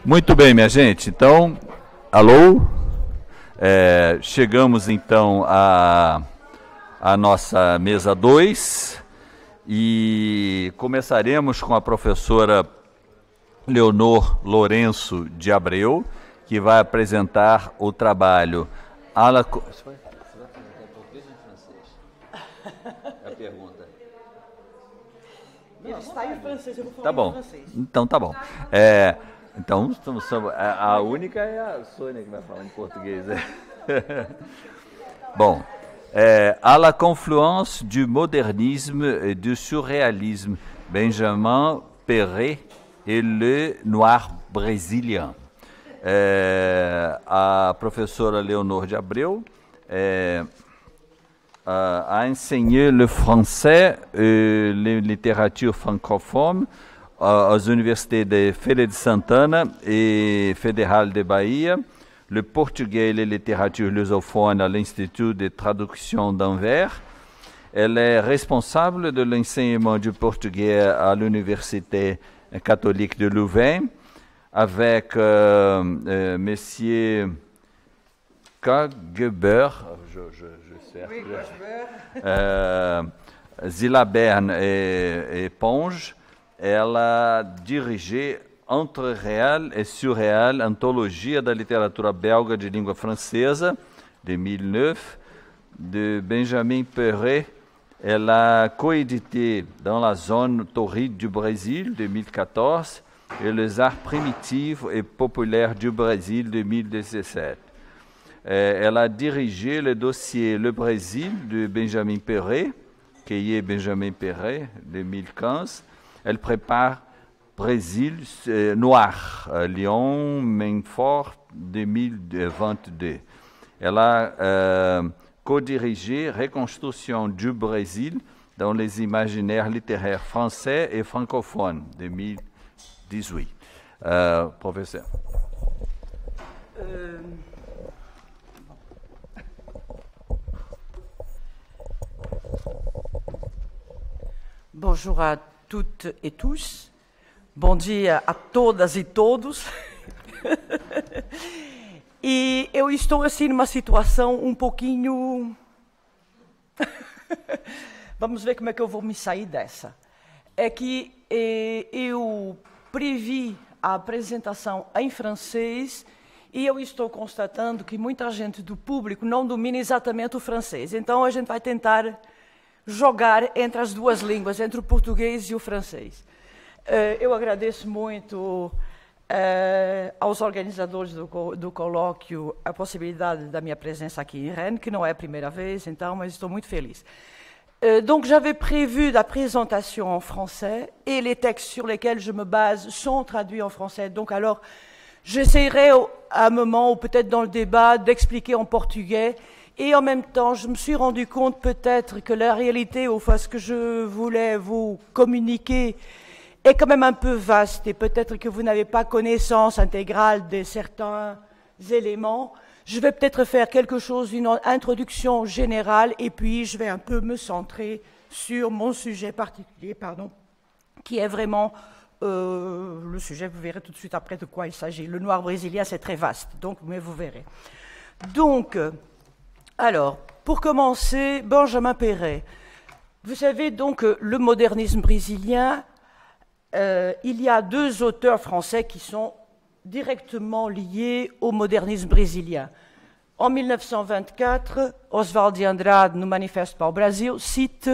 Muito bem, minha gente. Então, alô? Chegamos então à nossa mesa 2 e começaremos com a professora Leonor Lourenço de Abreu, que vai apresentar o trabalho Você vai apresentar em português ou em francês? É a pergunta. Ele está em francês, eu vou falar tá bom. em francês. Então, tá bom. Então, a única é a Sônia que vai falar em português. Bon, à la confluence du modernisme et du surréalisme, Benjamin Perret et le noir brésilien. A professora Leonor de Abreu a enseigné le français et la littérature francophone aux universités de Feira de Santana et fédérale de Bahia, le portugais et la littérature lusophone à l'Institut de traduction d'Anvers. Elle est responsable de l'enseignement du portugais à l'Université catholique de Louvain avec Monsieur Kageber, Zilaberne et Ponge. Elle a dirigé Entre Réel et Surréal, Anthologia da literatura belga de língua francesa, de 2009, de Benjamin Perret. Elle a coédité Dans la zone torride du Brésil, 2014, et Les arts primitifs et populaires du Brésil, 2017. Elle a dirigé le dossier Le Brésil de Benjamin Perret, qui est Benjamin Perret, 2015. Elle prépare Brésil Noir, Lyon, Mainfort, 2022. Elle a co-dirigé Reconstruction du Brésil dans les imaginaires littéraires français et francophones, 2018. Professeur. Bonjour à toutes et tous. Bom dia a todas e todos. E eu estou assim numa situação um pouquinho... Vamos ver como é que eu vou me sair dessa. É que eu previ a apresentação em francês e eu estou constatando que muita gente do público não domina exatamente o francês. Então a gente vai tentar jogar entre as duas línguas, entre o português e o francês. Eu agradeço muito aos organizadores do colóquio a possibilidade da minha presença aqui em Rennes, que não é a primeira vez, então, mas estou muito feliz. Donc j'avais prévu la présentation en français et les textes sur lesquels je me base sont traduits en français. Donc alors, j'essaierai à un moment ou peut-être dans le débat d'expliquer en portugais. Et en même temps, je me suis rendu compte peut-être que la réalité, ou enfin ce que je voulais vous communiquer, est quand même un peu vaste et peut-être que vous n'avez pas connaissance intégrale de certains éléments. Je vais peut-être faire quelque chose, une introduction générale, et puis je vais un peu me centrer sur mon sujet particulier, qui est vraiment le sujet, vous verrez tout de suite après de quoi il s'agit. Le noir brésilien, c'est très vaste, donc, mais vous verrez. Donc... Alors, pour commencer, Benjamin Perret. Vous savez donc le modernisme brésilien, il y a deux auteurs français qui sont directement liés au modernisme brésilien. En 1924, Oswald de Andrade, no Manifeste para o Brasil, cite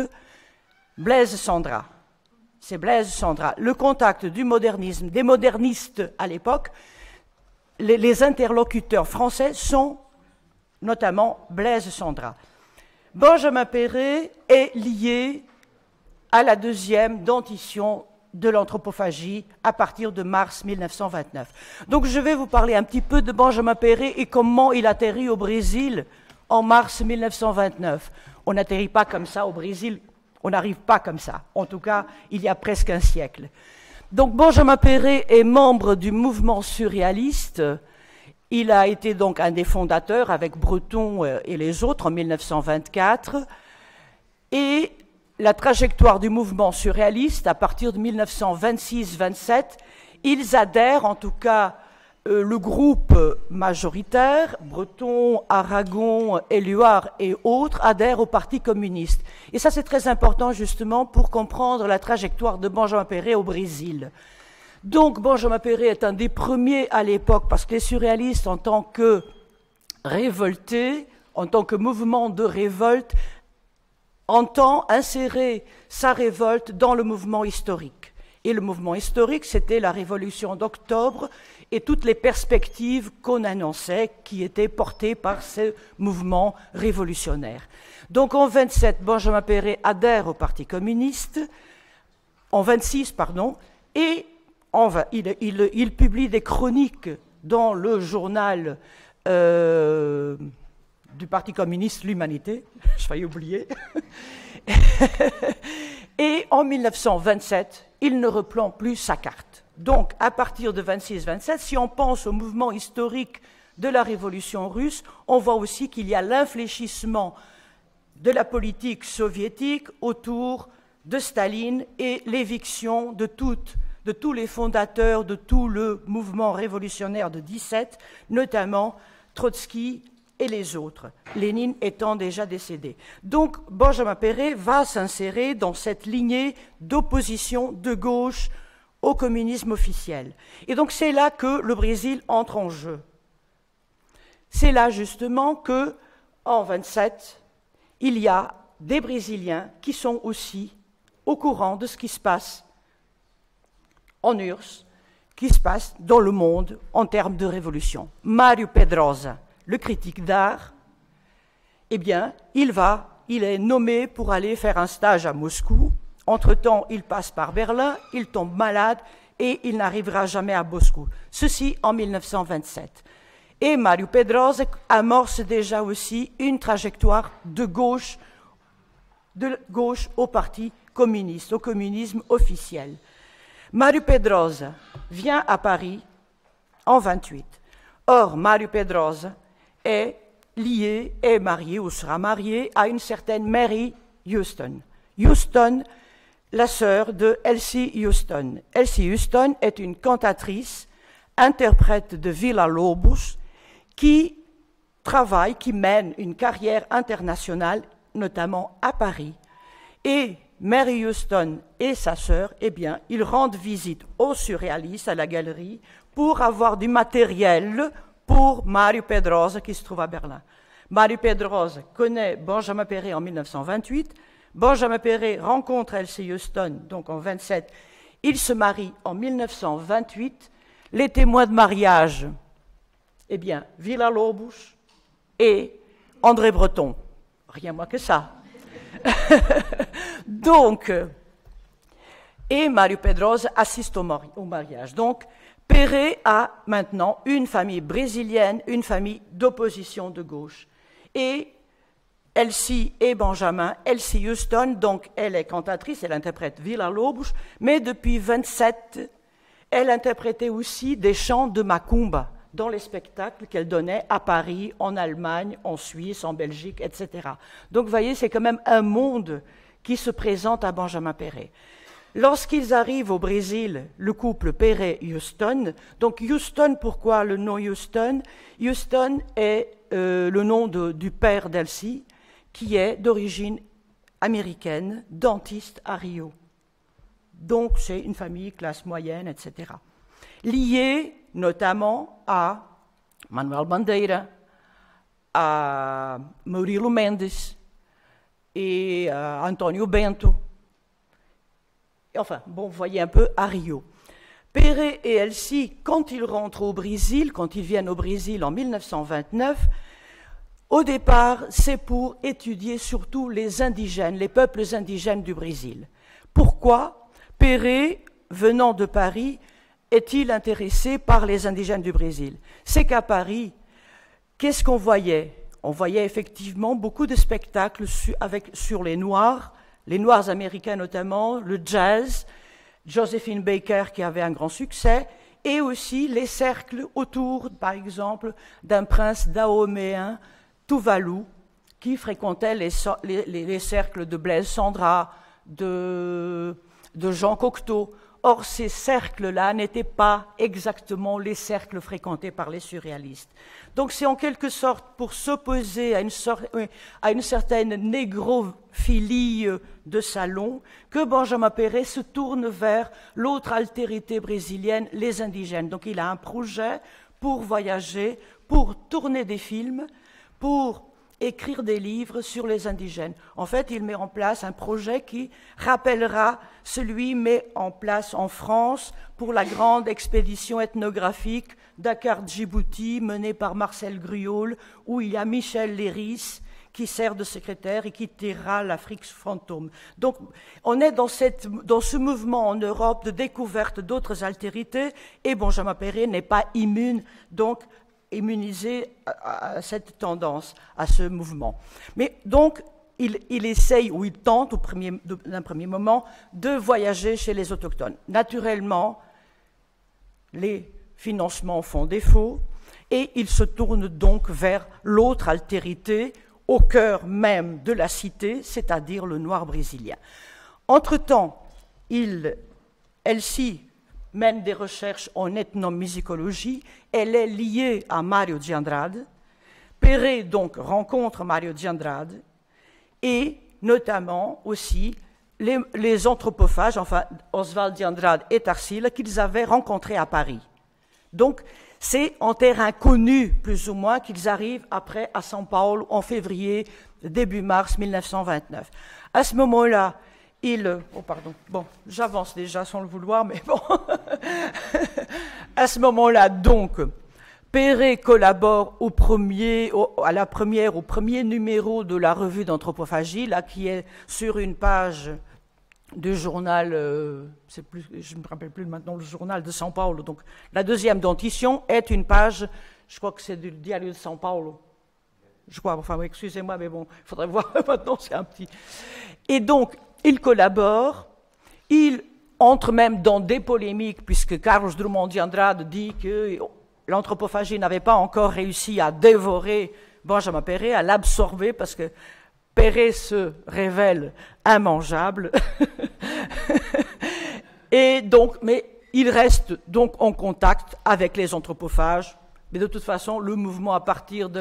Blaise Cendrars. C'est Blaise Cendrars. Le contact du modernisme, des modernistes à l'époque, les interlocuteurs français sont notamment Blaise Cendrars. Benjamin Perret est lié à la deuxième dentition de l'anthropophagie à partir de mars 1929. Donc je vais vous parler un petit peu de Benjamin Perret et comment il atterrit au Brésil en mars 1929. On n'atterrit pas comme ça au Brésil, on n'arrive pas comme ça, en tout cas il y a presque un siècle. Donc Benjamin Perret est membre du mouvement surréaliste. Il a été donc un des fondateurs avec Breton et les autres en 1924. Et la trajectoire du mouvement surréaliste, à partir de 1926-27, ils adhèrent en tout cas le groupe majoritaire, Breton, Aragon, Éluard et autres, adhèrent au Parti communiste. Et ça, c'est très important justement pour comprendre la trajectoire de Benjamin Perret au Brésil. Donc, Benjamin Perret est un des premiers à l'époque, parce que les surréalistes, en tant que révoltés, en tant que mouvement de révolte, entend insérer sa révolte dans le mouvement historique. Et le mouvement historique, c'était la Révolution d'octobre et toutes les perspectives qu'on annonçait qui étaient portées par ce mouvement révolutionnaire. Donc en 27, Benjamin Perret adhère au Parti communiste, en 26, pardon, et il publie des chroniques dans le journal du Parti communiste, l'Humanité, je failli oublier. Et en 1927, il ne reprend plus sa carte. Donc, à partir de 26-27, si on pense au mouvement historique de la Révolution russe, on voit aussi qu'il y a l'infléchissement de la politique soviétique autour de Staline et l'éviction de tous les fondateurs de tout le mouvement révolutionnaire de 17, notamment Trotsky et les autres, Lénine étant déjà décédé. Donc, Benjamin Perret va s'insérer dans cette lignée d'opposition de gauche au communisme officiel. Et donc, c'est là que le Brésil entre en jeu. C'est là, justement, que, en 27, il y a des Brésiliens qui sont aussi au courant de ce qui se passe en URSS, qui se passe dans le monde en termes de révolution. Mário Pedrosa, le critique d'art, eh bien, il est nommé pour aller faire un stage à Moscou. Entre-temps, il passe par Berlin, il tombe malade et il n'arrivera jamais à Moscou. Ceci en 1927. Et Mário Pedrosa amorce déjà aussi une trajectoire de gauche au Parti communiste, au communisme officiel. Mário Pedrosa vient à Paris en 28. Or, Mário Pedrosa est lié, est marié ou sera marié à une certaine Mary Houston. Houston, la sœur de Elsie Houston. Elsie Houston est une cantatrice, interprète de Villa-Lobos, qui travaille, qui mène une carrière internationale, notamment à Paris. Et Mary Houston et sa sœur, eh bien, ils rendent visite aux surréalistes, à la galerie, pour avoir du matériel pour Mário Pedrosa, qui se trouve à Berlin. Mário Pedrosa connaît Benjamin Perret en 1928. Benjamin Perret rencontre Elsie Houston, donc en 27. Ils se marient en 1928. Les témoins de mariage, eh bien, Villa-Lobos et André Breton. Rien moins que ça. Donc, et Mário Pedrosa assiste au mariage. Donc, Perret a maintenant une famille brésilienne, une famille d'opposition de gauche. Et Elsie et Benjamin, Elsie Houston, donc elle est cantatrice, elle interprète Villa-Lobos, mais depuis 27, elle interprétait aussi des chants de macumba dans les spectacles qu'elle donnait à Paris, en Allemagne, en Suisse, en Belgique, etc. Donc, vous voyez, c'est quand même un monde qui se présente à Benjamin Perret. Lorsqu'ils arrivent au Brésil, le couple Perret-Houston, donc Houston, pourquoi le nom Houston? Houston est le nom du père d'Elsie, qui est d'origine américaine, dentiste à Rio. Donc, c'est une famille classe moyenne, etc. Liée notamment à Manuel Bandeira, à Murilo Mendes et à Antonio Bento. Enfin, bon, vous voyez un peu à Rio. Perret et Elsie, quand ils rentrent au Brésil, quand ils viennent au Brésil en 1929, au départ, c'est pour étudier surtout les indigènes, les peuples indigènes du Brésil. Pourquoi Perret, venant de Paris, est-il intéressé par les indigènes du Brésil? C'est qu'à Paris, qu'est-ce qu'on voyait? On voyait effectivement beaucoup de spectacles sur les Noirs américains notamment, le jazz, Josephine Baker qui avait un grand succès, et aussi les cercles autour, par exemple, d'un prince dahoméen, Tuvalu, qui fréquentait les cercles de Blaise Cendrars, de Jean Cocteau. Or, ces cercles-là n'étaient pas exactement les cercles fréquentés par les surréalistes. Donc, c'est en quelque sorte pour s'opposer à une certaine négrophilie de salon que Benjamin Perret se tourne vers l'autre altérité brésilienne, les indigènes. Donc, il a un projet pour voyager, pour tourner des films, pour écrire des livres sur les indigènes. En fait, il met en place un projet qui rappellera celui mis en place en France pour la grande expédition ethnographique Dakar-Djibouti menée par Marcel Gruol, où il y a Michel Léris qui sert de secrétaire et qui tirera l'Afrique fantôme. Donc, on est dans ce mouvement en Europe de découverte d'autres altérités, et Benjamin Perret n'est pas immune, donc immunisé à cette tendance, à ce mouvement. Mais donc, il essaye, ou il tente, d'un premier moment, de voyager chez les autochtones. Naturellement, les financements font défaut, et il se tourne donc vers l'autre altérité, au cœur même de la cité, c'est-à-dire le noir brésilien. Entre-temps, Elsie mène des recherches en ethnomusicologie, elle est liée à Mário de Andrade. Perret donc rencontre Mário de Andrade et notamment aussi les anthropophages, enfin Oswald de Andrade et Tarsila, qu'ils avaient rencontrés à Paris. Donc c'est en terrain connu, plus ou moins, qu'ils arrivent après à São Paulo en février, début mars 1929. À ce moment-là, j'avance déjà sans le vouloir, mais bon. À ce moment-là, donc, Perret collabore au premier numéro de la revue d'anthropophagie, là, qui est sur une page du journal, je ne me rappelle plus maintenant, le journal de São Paulo. Donc, la deuxième dentition est une page, je crois que c'est du Diário de São Paulo. Je crois, enfin, excusez-moi, mais bon, il faudrait voir maintenant, c'est un petit. Et donc, il collabore, il entre même dans des polémiques, puisque Carlos Drummond de Andrade dit que l'anthropophagie n'avait pas encore réussi à dévorer Benjamin Perret, à l'absorber, parce que Perret se révèle immangeable. Et donc, mais il reste donc en contact avec les anthropophages. Mais de toute façon, le mouvement, à partir de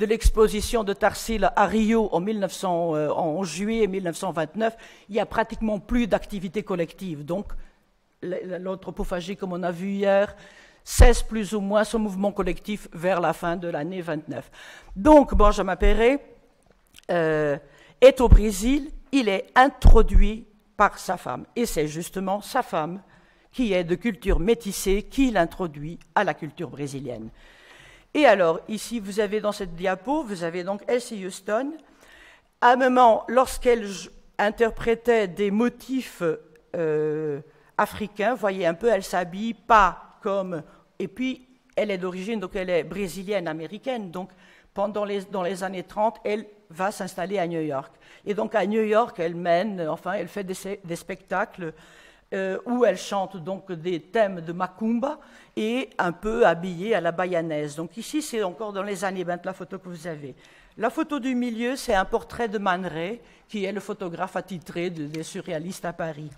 l'exposition de Tarsila à Rio en juillet 1929, il n'y a pratiquement plus d'activité collective. Donc, l'anthropophagie, comme on a vu hier, cesse plus ou moins son mouvement collectif vers la fin de l'année 29. Donc, Benjamin Perret est au Brésil, il est introduit par sa femme. Et c'est justement sa femme qui est de culture métissée qui l'introduit à la culture brésilienne. Et alors, ici, vous avez dans cette diapo, vous avez donc Elsie Houston. À un moment, lorsqu'elle interprétait des motifs africains, vous voyez un peu, elle s'habille pas comme... Et puis, elle est d'origine, donc elle est brésilienne-américaine, donc dans les années 30, elle va s'installer à New York. Et donc, à New York, elle fait des spectacles où elle chante donc des thèmes de Macumba et un peu habillée à la bayanaise. Donc ici, c'est encore dans les années 20, la photo que vous avez. La photo du milieu, c'est un portrait de Man Ray, qui est le photographe attitré des surréalistes à Paris.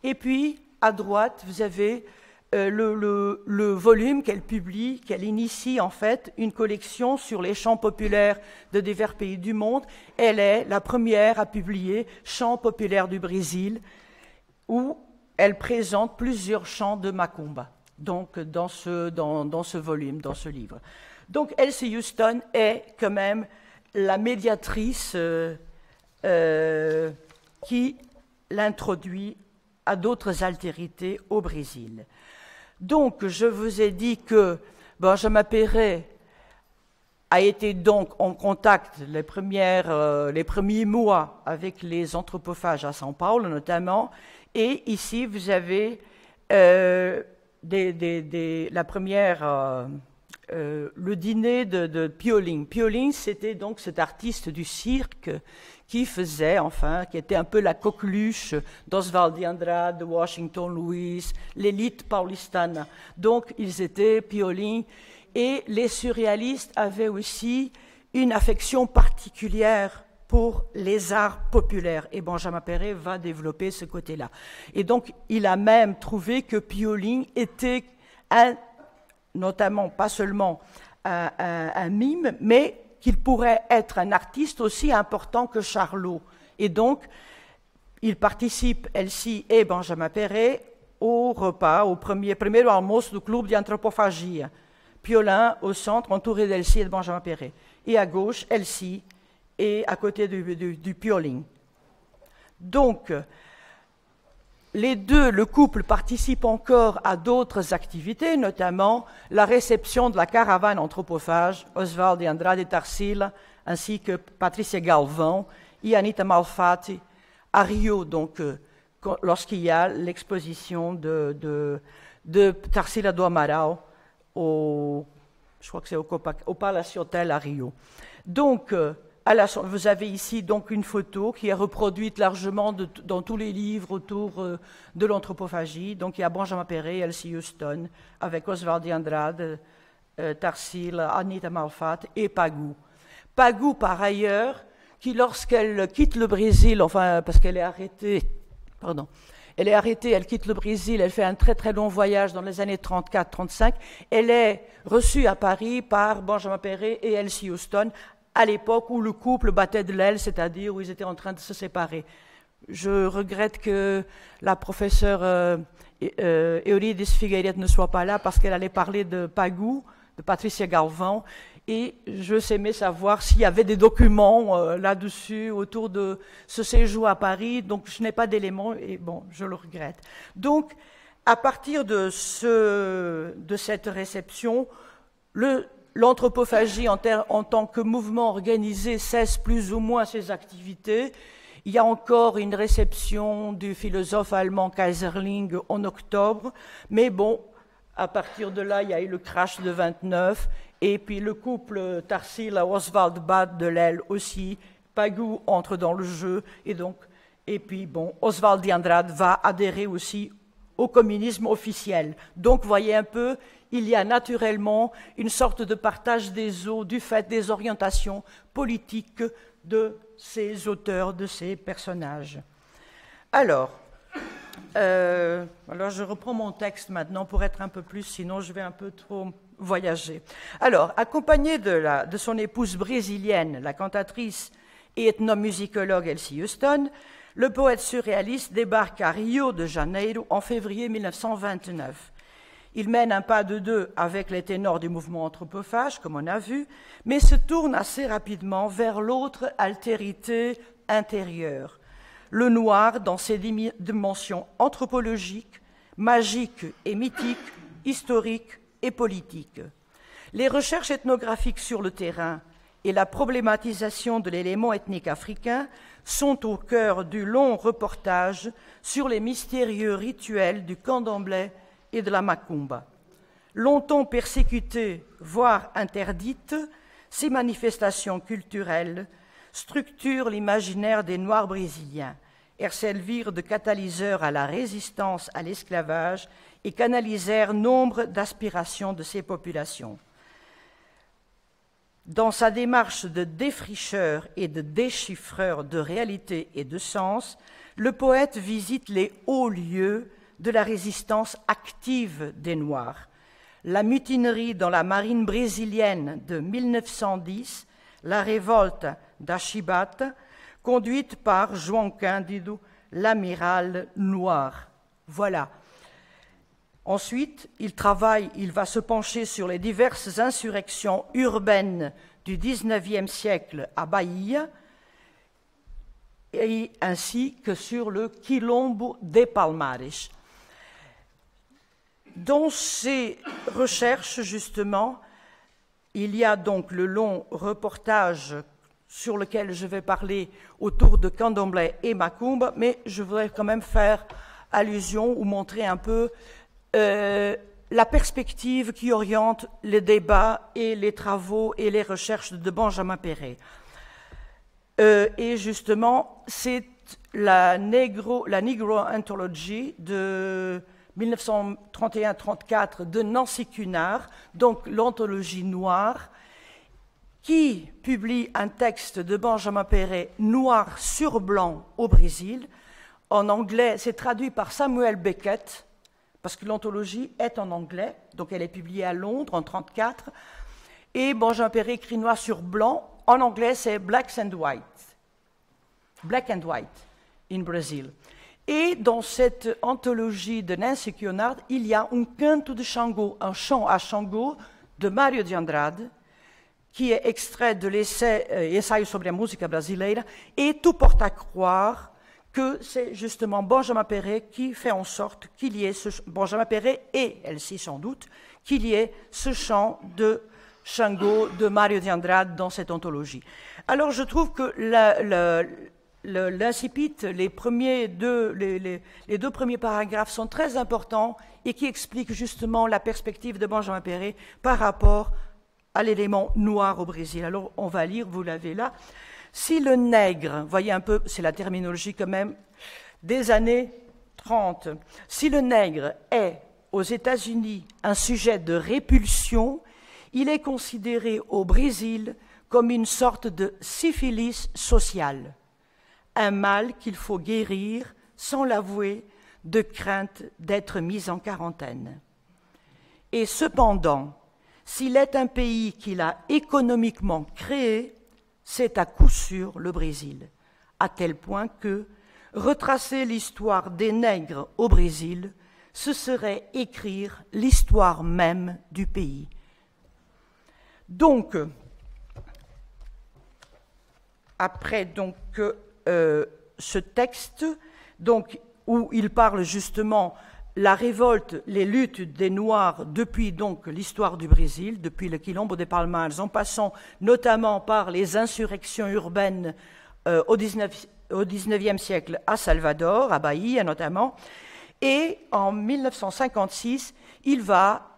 Et puis, à droite, vous avez le volume qu'elle publie, qu'elle initie en fait, une collection sur les chants populaires de divers pays du monde. Elle est la première à publier Chants populaires du Brésil, où elle présente plusieurs chants de Macumba, donc dans ce volume, dans ce livre. Donc Elsie Houston est quand même la médiatrice qui l'introduit à d'autres altérités au Brésil. Donc je vous ai dit que Benjamin Perret a été donc en contact les premiers mois avec les anthropophages à São Paulo notamment. Et ici, vous avez le dîner de Piolim. Piolim, c'était donc cet artiste du cirque qui était un peu la coqueluche d'Oswald de Andrade, de Washington Luiz, l'élite paulistana. Donc, ils étaient Piolim. Et les surréalistes avaient aussi une affection particulière pour les arts populaires. Et Benjamin Perret va développer ce côté-là. Et donc, il a même trouvé que Pioline était notamment, pas seulement un mime, mais qu'il pourrait être un artiste aussi important que Charlot. Et donc, il participe, Elsie et Benjamin Perret, au repas, au premier almoço du club d'anthropophagie. Piolin au centre, entouré d'Elsie et de Benjamin Perret. Et à gauche, Elsie, et à côté du Pioline. Donc, les deux, le couple, participe encore à d'autres activités, notamment la réception de la caravane anthropophage, Oswald de Andrade Tarsila, ainsi que Patricia Galvão et Anita Malfatti, à Rio, donc, lorsqu'il y a l'exposition de Tarsila do Amaral, je crois que c'est au Palace Hotel à Rio. Donc, vous avez ici donc une photo qui est reproduite largement dans tous les livres autour de l'anthropophagie. Donc, il y a Benjamin Perret, Elsie Houston, avec Oswald de Andrade, Tarsila, Anita Malfatti et Pagou. Pagou, par ailleurs, qui lorsqu'elle quitte le Brésil, enfin, parce qu'elle est arrêtée, elle quitte le Brésil, elle fait un très très long voyage dans les années 34-35. Elle est reçue à Paris par Benjamin Perret et Elsie Houston à l'époque où le couple battait de l'aile, c'est-à-dire où ils étaient en train de se séparer. Je regrette que la professeure Eurídice Figueiredo ne soit pas là parce qu'elle allait parler de Pagou, de Patricia Galvão, et je aimais savoir s'il y avait des documents là-dessus autour de ce séjour à Paris, donc je n'ai pas d'éléments et bon, je le regrette. Donc, à partir de cette réception, l'anthropophagie en tant que mouvement organisé cesse plus ou moins ses activités. Il y a encore une réception du philosophe allemand Kaiserling en octobre, mais bon, à partir de là, il y a eu le crash de 29, et puis le couple Tarsila-Oswald bat de l'aile aussi, Pagou entre dans le jeu, et puis bon, Oswald de Andrade va adhérer aussi au communisme officiel. Donc, vous voyez un peu, il y a naturellement une sorte de partage des eaux du fait des orientations politiques de ces auteurs, de ces personnages. Alors, je reprends mon texte maintenant pour être un peu plus, sinon je vais un peu trop voyager. Alors, accompagné de son épouse brésilienne, la cantatrice et ethnomusicologue Elsie Houston, le poète surréaliste débarque à Rio de Janeiro en février 1929. Il mène un pas de deux avec les ténors du mouvement anthropophage, comme on a vu, mais se tourne assez rapidement vers l'autre altérité intérieure, le noir dans ses dimensions anthropologiques, magiques et mythiques, historiques et politiques. Les recherches ethnographiques sur le terrain et la problématisation de l'élément ethnique africain sont au cœur du long reportage sur les mystérieux rituels du candomblé et de la macumba. Longtemps persécutées, voire interdites, ces manifestations culturelles structurent l'imaginaire des Noirs brésiliens. Elles servirent de catalyseur à la résistance à l'esclavage et canalisèrent nombre d'aspirations de ces populations. Dans sa démarche de défricheur et de déchiffreur de réalité et de sens, le poète visite les hauts lieux de la résistance active des Noirs. La mutinerie dans la marine brésilienne de 1910, la révolte d'Achibate, conduite par João Cândido, l'amiral noir. Voilà. Ensuite, il va se pencher sur les diverses insurrections urbaines du XIXe siècle à Bahia, et ainsi que sur le Quilombo de Palmares. Dans ces recherches, justement, il y a donc le long reportage sur lequel je vais parler autour de candomblé et macumba, mais je voudrais quand même faire allusion ou montrer un peu la perspective qui oriente les débats et les travaux et les recherches de Benjamin Perret. Et justement, c'est la Negro Anthology de 1931-34 de Nancy Cunard, donc l'anthologie noire, qui publie un texte de Benjamin Péret, noir sur blanc au Brésil. En anglais, c'est traduit par Samuel Beckett, parce que l'anthologie est en anglais, donc elle est publiée à Londres en 1934. Et Benjamin Péret écrit noir sur blanc. En anglais, c'est Black and White. Black and White, in Brazil. Et dans cette anthologie de Nancy Cunard, il y a un canto de Xangô, un chant à Xangô de Mário de Andrade, qui est extrait de l'essai Ensaio sobre a música brasileira, et tout porte à croire que c'est justement Benjamin Péret qui fait en sorte qu'il y ait Benjamin Péret et Elsie sans doute, qu'il y ait ce chant de Xangô de Mário de Andrade dans cette anthologie. Alors je trouve que l'incipit, les deux premiers paragraphes sont très importants et qui expliquent justement la perspective de Benjamin Péret par rapport à l'élément noir au Brésil. Alors, on va lire, vous l'avez là. Si le nègre, voyez un peu, c'est la terminologie quand même, des années 30, si le nègre est, aux États-Unis, un sujet de répulsion, il est considéré au Brésil comme une sorte de syphilis sociale, un mal qu'il faut guérir sans l'avouer, de crainte d'être mis en quarantaine. Et cependant, s'il est un pays qu'il a économiquement créé, c'est à coup sûr le Brésil, à tel point que retracer l'histoire des nègres au Brésil, ce serait écrire l'histoire même du pays. Donc, après donc, ce texte, donc, où il parle justement la révolte, les luttes des Noirs depuis donc l'histoire du Brésil, depuis le Quilombo de Palmares, en passant notamment par les insurrections urbaines au XIXe siècle à Salvador, à Bahia notamment. Et en 1956, il va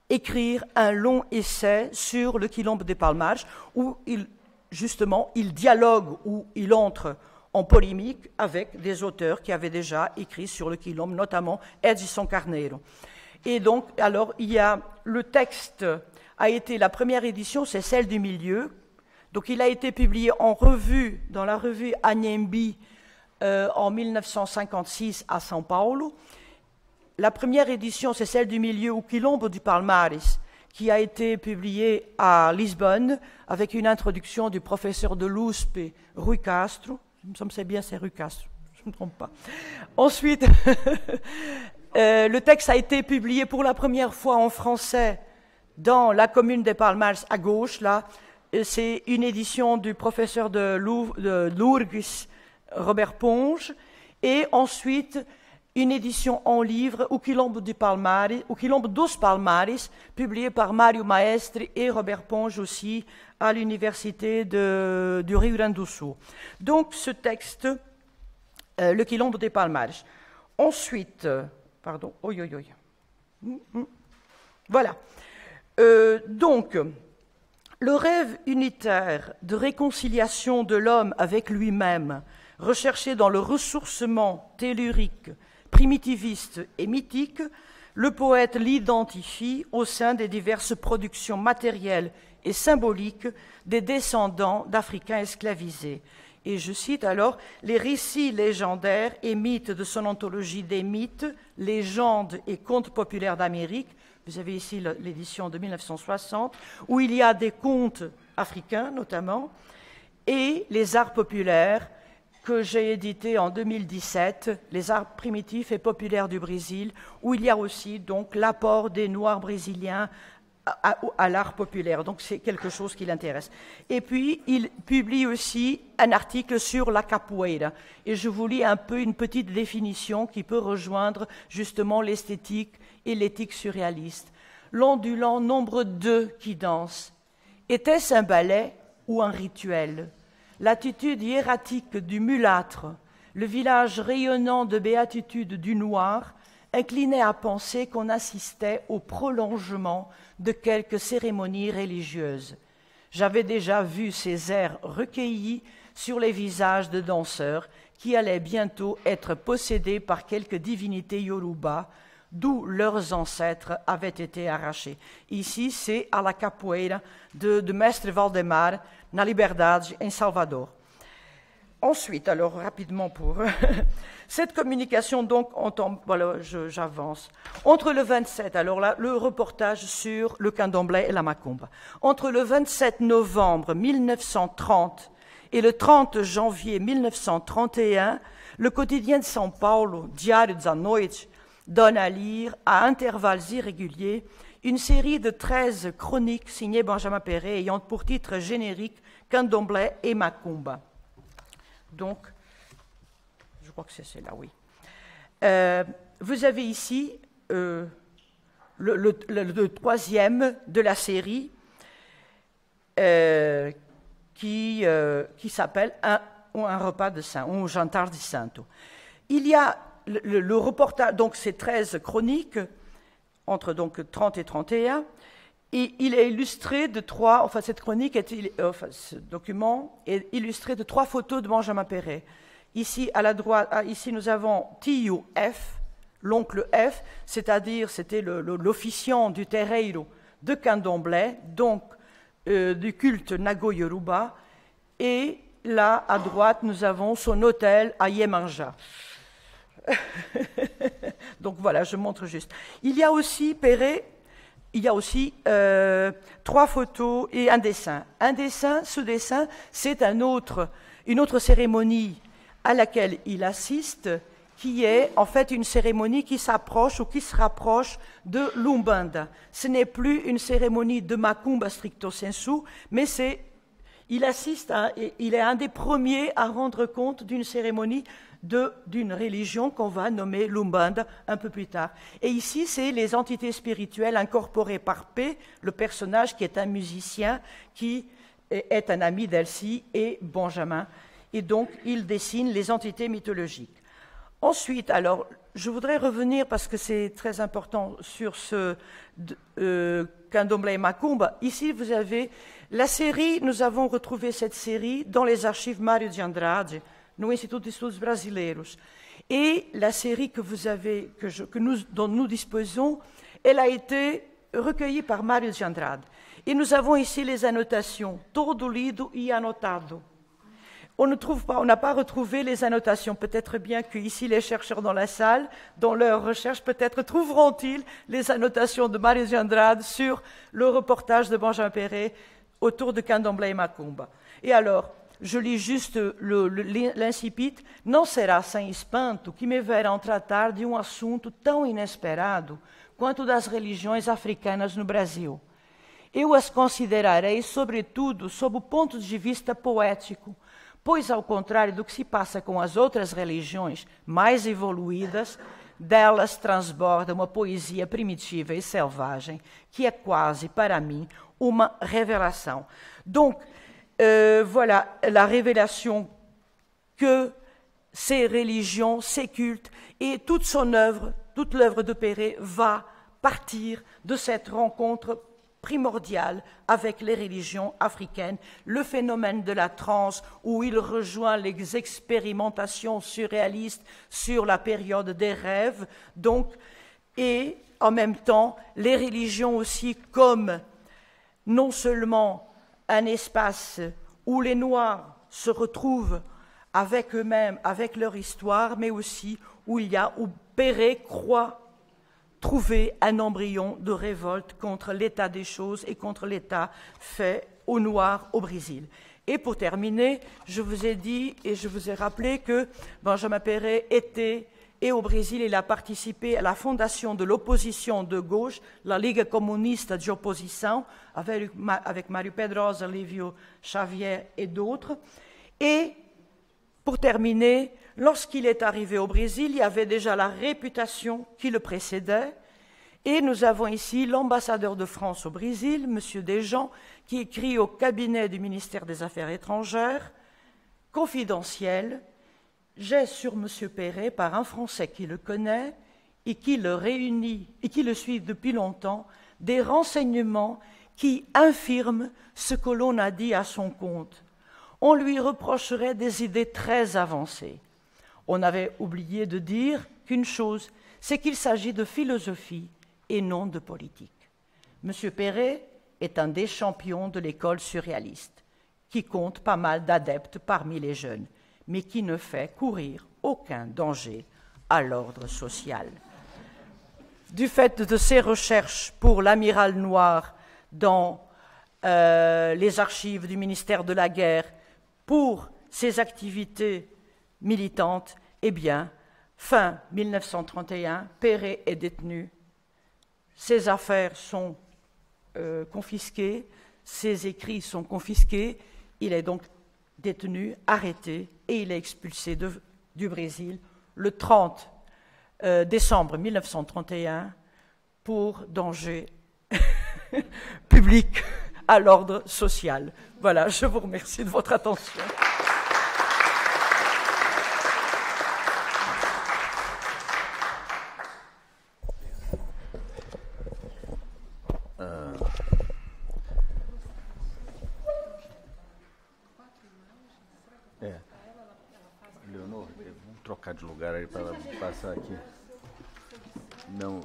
écrire un long essai sur le Quilombo de Palmares, où justement il dialogue, où il entre en polémique avec des auteurs qui avaient déjà écrit sur le Quilombo, notamment Edson Carneiro. Et donc, alors, il y a le texte a été, la première édition, c'est celle du milieu. Donc, il a été publié en revue, dans la revue Anhembi, en 1956 à São Paulo. La première édition, c'est celle du milieu, ou Quilombo de Palmares, qui a été publiée à Lisbonne, avec une introduction du professeur de l'USP, Rui Castro. Il me semble que c'est bien, c'est Rui Castro, je ne me trompe pas. Ensuite, le texte a été publié pour la première fois en français dans la commune des Palmares, à gauche, là. C'est une édition du professeur de Lourdes, Robert Ponge, et ensuite une édition en livre, O Quilombo dos Palmares, publiée par Mário Maestre et Robert Ponge aussi, à l'université du Rio Grande do Sul. Donc, ce texte, le Quilombo des Palmares. Ensuite, pardon, voilà. Donc, le rêve unitaire de réconciliation de l'homme avec lui-même, recherché dans le ressourcement tellurique, primitiviste et mythique, le poète l'identifie au sein des diverses productions matérielles et symboliques des descendants d'Africains esclavisés. Et je cite alors les récits légendaires et mythes de son anthologie des mythes, légendes et contes populaires d'Amérique. Vous avez ici l'édition de 1960, où il y a des contes africains notamment, et les arts populaires que j'ai édité en 2017, les arts primitifs et populaires du Brésil, où il y a aussi donc l'apport des Noirs brésiliens à l'art populaire. Donc c'est quelque chose qui l'intéresse. Et puis il publie aussi un article sur la capoeira. Et je vous lis un peu une petite définition qui peut rejoindre justement l'esthétique et l'éthique surréaliste. L'ondulant nombre 2 qui danse. Était-ce un ballet ou un rituel? L'attitude hiératique du mulâtre, le village rayonnant de béatitude du noir, inclinait à penser qu'on assistait au prolongement de quelques cérémonies religieuses. J'avais déjà vu ces airs recueillis sur les visages de danseurs qui allaient bientôt être possédés par quelques divinités yoruba, d'où leurs ancêtres avaient été arrachés. Ici, c'est à la capoeira de Mestre Valdemar, na Liberdade, em Salvador. Ensuite, alors rapidement pour cette communication, donc, voilà, j'avance. Entre le 27, alors là, le reportage sur le candomblé et la macumba. Entre le 27 novembre 1930 et le 30 janvier 1931, le quotidien de São Paulo, Diário da Noite, donne à lire, à intervalles irréguliers, une série de 13 chroniques signées Benjamin Perret ayant pour titre générique Candomblé et Macumba. Donc, je crois que c'est celle-là, oui. Vous avez ici le troisième de la série qui s'appelle un repas de saint, un jantar de santo. Il y a le reportage, donc ces 13 chroniques, entre donc 30 et 31, et il est illustré de cette chronique, ce document est illustré de 3 photos de Benjamin Perret. Ici, à la droite, ici nous avons Tio F, l'oncle F, c'est-à-dire c'était l'officiant du terreiro de Candomblé, donc du culte Nago-Yoruba, et là, à droite, nous avons son hôtel à Yemanja. Donc voilà, je montre juste. Il y a aussi Perret. Il y a aussi 3 photos et un dessin. Ce dessin, c'est une autre cérémonie à laquelle il assiste, qui est en fait une cérémonie qui s'approche ou qui se rapproche de l'Umbanda. Ce n'est plus une cérémonie de Macumba stricto sensu, mais il est un des premiers à rendre compte d'une cérémonie d'une religion qu'on va nommer l'Umbanda un peu plus tard. Et ici, c'est les entités spirituelles incorporées par P, le personnage qui est un musicien, qui est un ami d'Elsie et Benjamin. Et donc, il dessine les entités mythologiques. Ensuite, alors, je voudrais revenir, parce que c'est très important, sur ce Candomblé et Macumba. Ici, vous avez la série, nous avons retrouvé cette série dans les archives Mário de Andrade, no Instituto de Estudos Brasileiros. Et la série dont nous disposons, elle a été recueillie par Mário de Andrade. Et nous avons ici les annotations, todo lido e anotado. On n'a pas retrouvé les annotations. Peut-être bien que ici les chercheurs dans la salle, dans leurs recherches, peut-être trouveront-ils les annotations de Mário de Andrade sur le reportage de Benjamin Perret autour de Candomblé e Macumba. Et alors, je lis juste l'incipit. Não será sem espanto que me verão tratar de assunto tão inesperado quanto das religiões africanas no Brasil. Eu as considerarei, sobretudo, sob o ponto de vista poético, pois, ao contrário do que se passa com as outras religiões mais evoluídas, delas transborda uma poesia primitiva e selvagem, que é quase, para mim, uma revelação. Donc, voilà la révélation que ces religions, ces cultes et toute son œuvre, toute l'œuvre de Perret va partir de cette rencontre primordiale avec les religions africaines, le phénomène de la transe où il rejoint les expérimentations surréalistes sur la période des rêves, donc, et en même temps les religions aussi comme non seulement un espace où les Noirs se retrouvent avec eux-mêmes, avec leur histoire, mais aussi où Perret croit trouver un embryon de révolte contre l'état des choses et contre l'état fait aux Noirs au Brésil. Et pour terminer, je vous ai dit et je vous ai rappelé que Benjamin Perret et au Brésil, il a participé à la fondation de l'opposition de gauche, la Liga Comunista de Oposição, avec Mário Pedrosa, Lívio Xavier et d'autres. Et pour terminer, lorsqu'il est arrivé au Brésil, il y avait déjà la réputation qui le précédait. Et nous avons ici l'ambassadeur de France au Brésil, M. Desjans, qui écrit au cabinet du ministère des Affaires étrangères, confidentiel, j'ai sur M. Perret, par un Français qui le connaît et qui le réunit et qui le suit depuis longtemps, des renseignements qui infirment ce que l'on a dit à son compte. On lui reprocherait des idées très avancées. On avait oublié de dire qu'une chose, c'est qu'il s'agit de philosophie et non de politique. M. Perret est un des champions de l'école surréaliste, qui compte pas mal d'adeptes parmi les jeunes, mais qui ne fait courir aucun danger à l'ordre social. Du fait de ses recherches pour l'amiral noir dans les archives du ministère de la Guerre, pour ses activités militantes, eh bien, fin 1931, Perret est détenu, ses affaires sont confisquées, ses écrits sont confisqués, il est donc détenu, arrêté, et il est expulsé du Brésil le 30 décembre 1931 pour danger public à l'ordre social. Voilà, je vous remercie de votre attention. Leonor, vamos trocar de lugar aí para ela passar aqui. Não,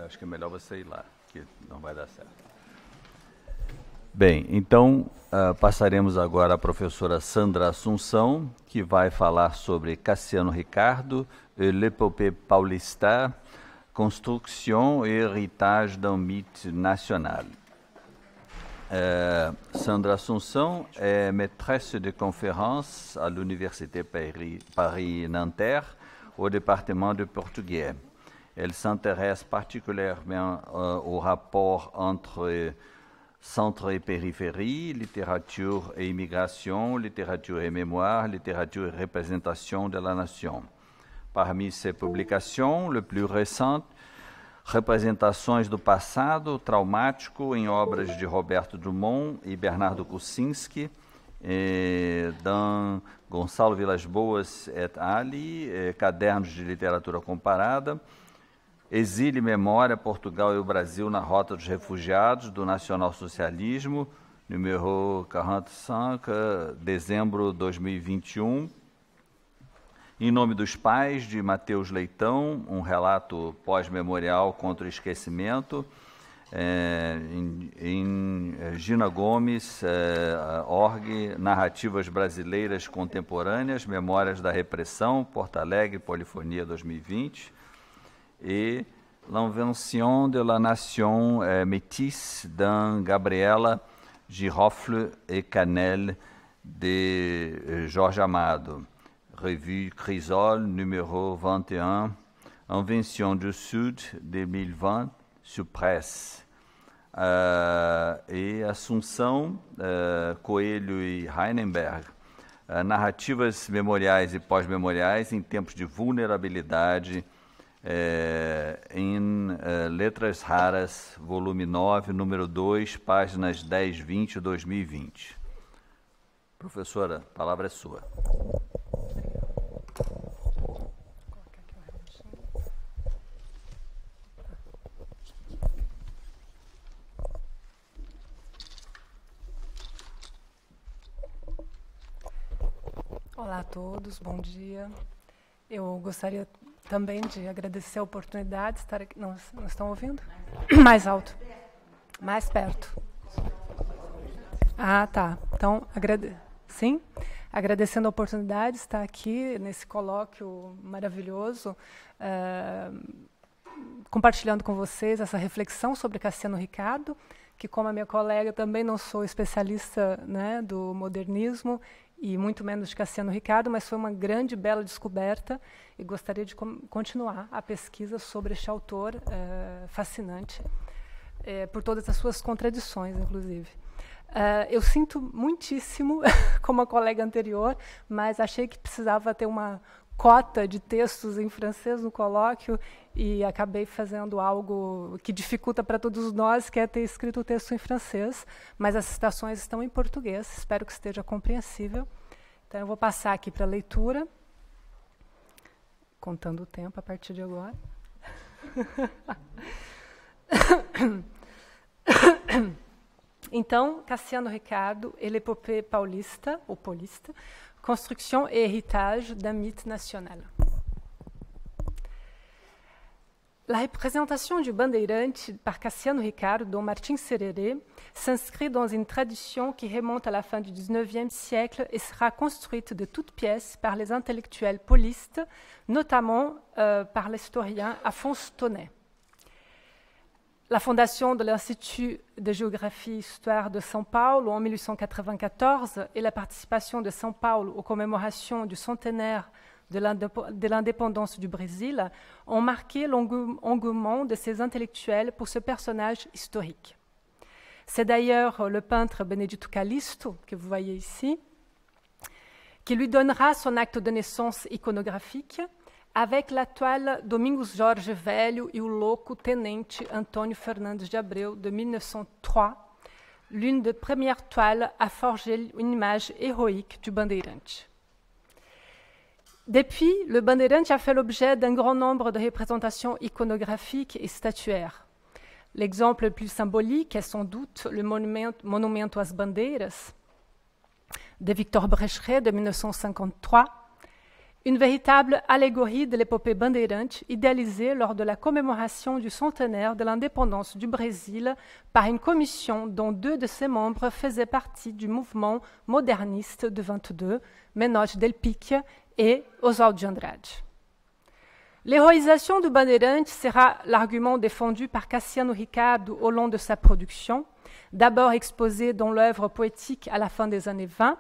acho que é melhor você ir lá, que não vai dar certo. Bem, então passaremos agora à professora Sandra Assunção, que vai falar sobre Cassiano Ricardo, l'épopée paulista, construction et héritage d'un mythe national. Sandra Assunção est maîtresse de conférences à l'Université Paris-Nanterre au département de portugais. Elle s'intéresse particulièrement au rapport entre centre et périphérie, littérature et immigration, littérature et mémoire, littérature et représentation de la nation. Parmi ses publications, le plus récente, Representações do Passado Traumático em obras de Roberto Drummond e Bernardo Kucinski, Dan Gonçalo Vilas Boas et ali, Cadernos de Literatura Comparada, Exílio e Memória, Portugal e o Brasil na Rota dos Refugiados, do Nacionalsocialismo, número 45, dezembro de 2021, Em Nome dos Pais, de Mateus Leitão, um relato pós-memorial contra o esquecimento, em Gina Gomes, org, Narrativas Brasileiras Contemporâneas, Memórias da Repressão, Porto Alegre, Polifonia 2020, e L'Invention de la Nation Métisse, de Gabriela Giroffle et Canel, de Jorge Amado. Revue Crisol, numéro 21, Invention du Sud, 2020, sur Presse. E Assunção, Coelho e Heinenberg, Narrativas Memoriais e Pós-Memoriais em Tempos de Vulnerabilidade, em Letras Raras, volume 9, número 2, páginas 10, 20 e 2020. Professora, a palavra é sua. Olá a todos, bom dia. Eu gostaria também de agradecer a oportunidade de estar aqui. Não estão ouvindo? Mais alto. Mais perto. Ah, tá. Então, sim? Agradecendo a oportunidade de estar aqui nesse colóquio maravilhoso, compartilhando com vocês essa reflexão sobre Cassiano Ricardo, que, como a minha colega, também não sou especialista, né, do modernismo, e muito menos de Cassiano Ricardo, mas foi uma grande, bela descoberta e gostaria de continuar a pesquisa sobre este autor fascinante, por todas as suas contradições, inclusive. Eu sinto muitíssimo, como a colega anterior, mas achei que precisava ter uma cota de textos em francês no colóquio e acabei fazendo algo que dificulta para todos nós, que é ter escrito o texto em francês, mas as citações estão em português, espero que esteja compreensível. Então, eu vou passar aqui para a leitura, contando o tempo a partir de agora. Então, Cassiano Ricardo et l'épopée paulista, ou paulista, construction et héritage d'un mythe national. La représentation du bandeirante par Cassiano Ricardo, dont Martin Sererê, s'inscrit dans une tradition qui remonte à la fin du XIXe siècle et sera construite de toutes pièces par les intellectuels paulistes, notamment par l'historien Afonso Toné. La fondation de l'Institut de géographie et histoire de São Paulo en 1894 et la participation de São Paulo aux commémorations du centenaire de l'indépendance du Brésil ont marqué l'engouement de ces intellectuels pour ce personnage historique. C'est d'ailleurs le peintre Benedito Calixto, que vous voyez ici, qui lui donnera son acte de naissance iconographique avec la toile Domingos Jorge Velho e o Louco Tenente Antônio Fernandes de Abreu de 1903, l'une des premières toiles à forger une image héroïque du bandeirante. Depuis, le bandeirante a fait l'objet d'un grand nombre de représentations iconographiques et statuaires. L'exemple le plus symbolique est sans doute le Monumento às Bandeiras de Victor Brecheret de 1953, une véritable allégorie de l'épopée bandeirante idéalisée lors de la commémoration du centenaire de l'indépendance du Brésil par une commission dont 2 de ses membres faisaient partie du mouvement moderniste de 22, Menotti del Pic et Oswaldo de Andrade. L'héroïsation du bandeirante sera l'argument défendu par Cassiano Ricardo au long de sa production, d'abord exposé dans l'œuvre poétique à la fin des années 20,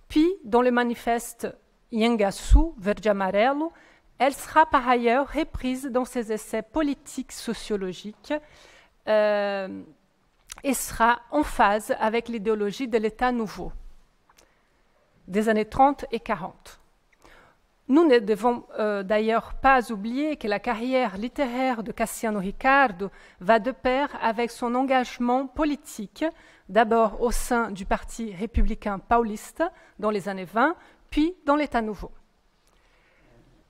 puis dans le manifeste Inhangaçu, Verde Amarelo. Elle sera par ailleurs reprise dans ses essais politiques sociologiques et sera en phase avec l'idéologie de l'État nouveau des années 30 et 40. Nous ne devons d'ailleurs pas oublier que la carrière littéraire de Cassiano Ricardo va de pair avec son engagement politique, d'abord au sein du Parti républicain pauliste dans les années 20, puis dans l'État nouveau.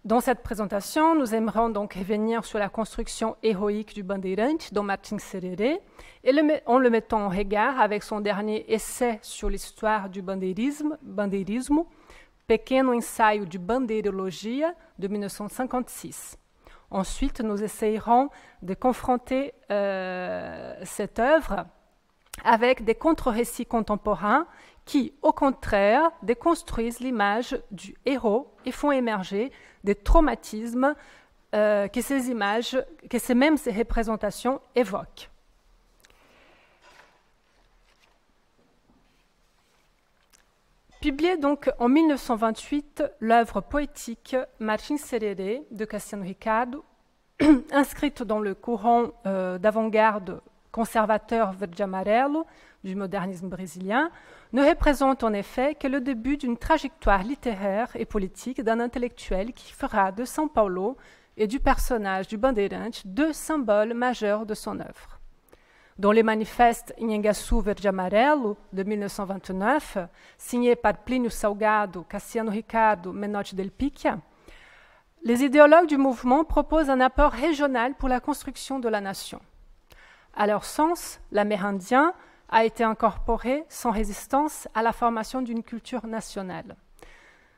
Dans cette présentation, nous aimerons donc revenir sur la construction héroïque du bandeirante dont Martin Sererê, et en le mettant en regard avec son dernier essai sur l'histoire du bandeirismo, Pequeno ensaio de bandeirologia de 1956. Ensuite, nous essayerons de confronter cette œuvre avec des contre-récits contemporains qui, au contraire, déconstruisent l'image du héros et font émerger des traumatismes que ces mêmes représentations évoquent. Publié donc en 1928, l'œuvre poétique Martin Sererê de Cassiano Ricardo, inscrite dans le courant d'avant-garde conservateur verde amarelo du modernisme brésilien, ne représente en effet que le début d'une trajectoire littéraire et politique d'un intellectuel qui fera de São Paulo et du personnage du bandeirante 2 symboles majeurs de son œuvre. Dans le manifeste Inhangaçu Verde Amarelo de 1929, signé par Plínio Salgado, Cassiano Ricardo, Menotti del Pic, les idéologues du mouvement proposent un apport régional pour la construction de la nation. À leur sens, l'amérindien a été incorporé sans résistance à la formation d'une culture nationale.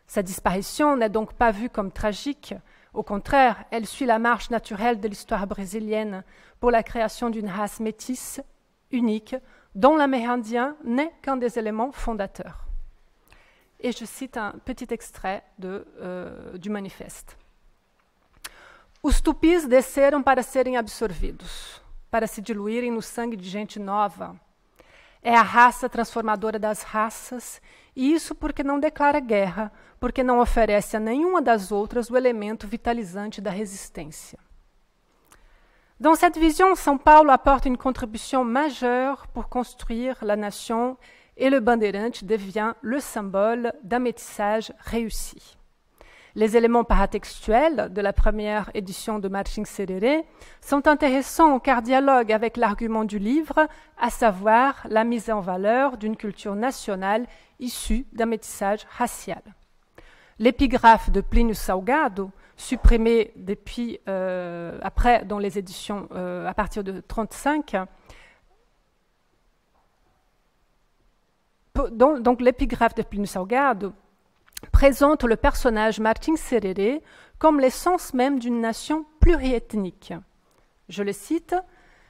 Sa disparition n'est donc pas vue comme tragique. Au contraire, elle suit la marche naturelle de l'histoire brésilienne pour la création d'une race métisse, unique, dont l'amérindien n'est qu'un des éléments fondateurs. Et je cite un petit extrait du manifeste. Os tupis desceram para serem absorvidos, para se diluírem no sangue de gente nova. É a raça transformadora das raças, e isso porque não declara guerra, porque não oferece a nenhuma das outras o elemento vitalisante da resistência. Dans cette vision, São Paulo apporte une contribution majeure pour construire la nation et le bandeirante devient le symbole d'un métissage réussi. Les éléments paratextuels de la première édition de Martin Sererê sont intéressants car dialoguent avec l'argument du livre, à savoir la mise en valeur d'une culture nationale issue d'un métissage racial. L'épigraphe de Plínio Salgado, supprimée depuis après dans les éditions à partir de 1935, donc l'épigraphe de Plínio Salgado présente le personnage Martin Sererê comme l'essence même d'une nation pluriethnique. Je le cite: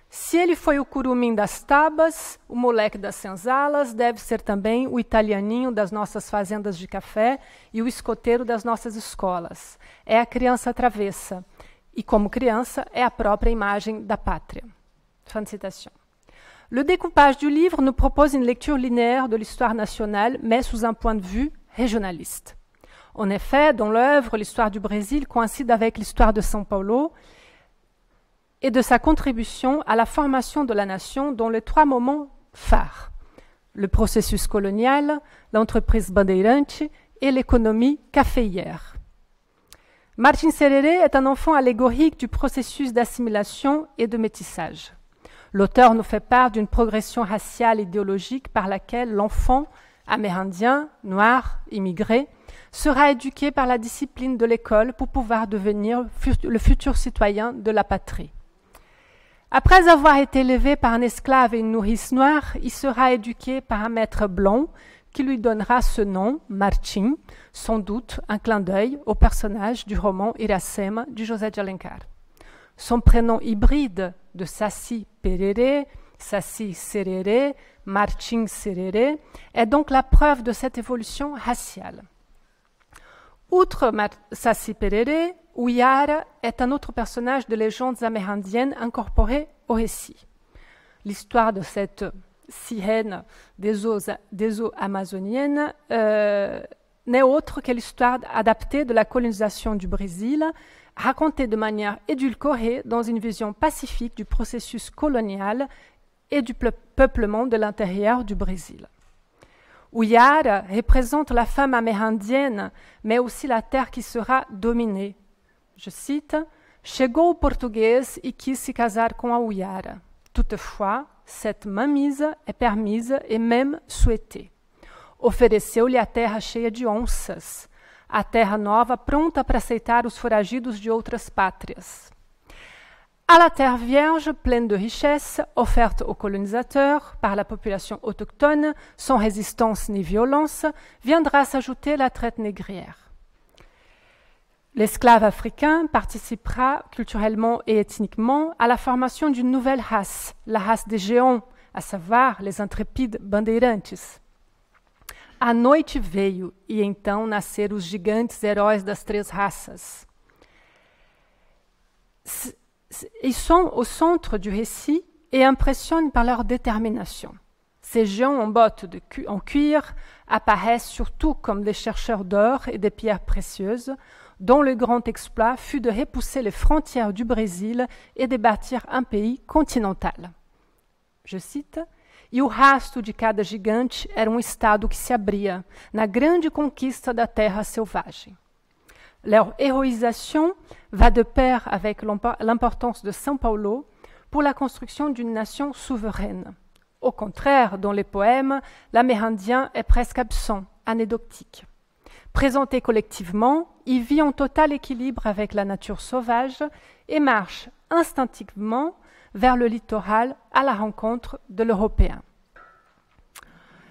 se ele foi o curumim das tabas, o moleque das senzalas, deve ser também o italianinho das nossas fazendas de café e o escoteiro das nossas escolas. É a criança travessa. E, como criança, é a própria imagem da pátria. Fin de citation. Le découpage du livre nous propose une lecture linéaire de l'histoire nationale, mais sous un point de vue régionaliste. En effet, dans l'œuvre, l'histoire du Brésil coïncide avec l'histoire de São Paulo et de sa contribution à la formation de la nation dans les 3 moments phares: le processus colonial, l'entreprise bandeirante et l'économie caféière. Martin Sererê est un enfant allégorique du processus d'assimilation et de métissage. L'auteur nous fait part d'une progression raciale idéologique par laquelle l'enfant amérindien, noir, immigré, sera éduqué par la discipline de l'école pour pouvoir devenir le futur citoyen de la patrie. Après avoir été élevé par un esclave et une nourrice noire, il sera éduqué par un maître blanc qui lui donnera ce nom, Martim, sans doute un clin d'œil au personnage du roman Iracema de José de Alencar. Son prénom hybride de Saci Pererê, Saci Sererê, Martim Sererê est donc la preuve de cette évolution raciale. Outre Saci Pererê, Uyara est un autre personnage de légendes amérindiennes incorporé au récit. L'histoire de cette sirène des eaux amazoniennes n'est autre que l'histoire adaptée de la colonisation du Brésil, racontée de manière édulcorée dans une vision pacifique du processus colonial et du peuplement de l'intérieur du Brésil. Uyara représente la femme amérindienne, mais aussi la terre qui sera dominée. Je cite: Chegou o português e quis se casar com a Uyara. Toutefois, cette mainmise é permise et même souhaitée. Ofereceu-lhe a terra cheia de onças, a terra nova pronta para aceitar os foragidos de outras pátrias. À la terre vierge, pleine de richesses, offerte aux colonisateurs par la population autochtone, sans résistance ni violence, viendra s'ajouter la traite négrière. L'esclave africain participera culturellement et ethniquement à la formation d'une nouvelle race, la race des géants, à savoir les intrépides bandeirantes. A noite veio, e então nasceram os gigantes heróis das 3 raças. Ils sont au centre du récit et impressionnent par leur détermination. Ces géants en bottes en cuir apparaissent surtout comme des chercheurs d'or et de pierres précieuses, dont le grand exploit fut de repousser les frontières du Brésil et de bâtir un pays continental. Je cite: E o rasto de cada gigante era estado que se abria na grande conquista da terra selvagem. Leur héroïsation va de pair avec l'importance de São Paulo pour la construction d'une nation souveraine. Au contraire, dans les poèmes, l'amérindien est presque absent, anecdotique. Présenté collectivement, il vit en total équilibre avec la nature sauvage et marche instinctivement vers le littoral à la rencontre de l'Européen.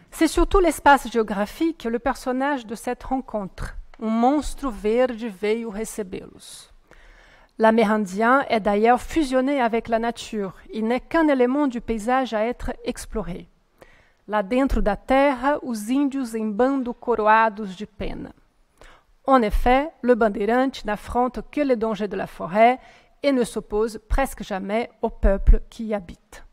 C'est surtout l'espace géographique le personnage de cette rencontre. Monstro verde veio recebê-los. L'amérindien est d'ailleurs fusionné avec la nature. Il n'est qu'un élément du paysage à être exploré. Lá dentro da terra, os índios em bando coroados de pena. En effet, le bandeirante n'affronte que les dangers de la forêt et ne s'oppose presque jamais au peuple qui y habite.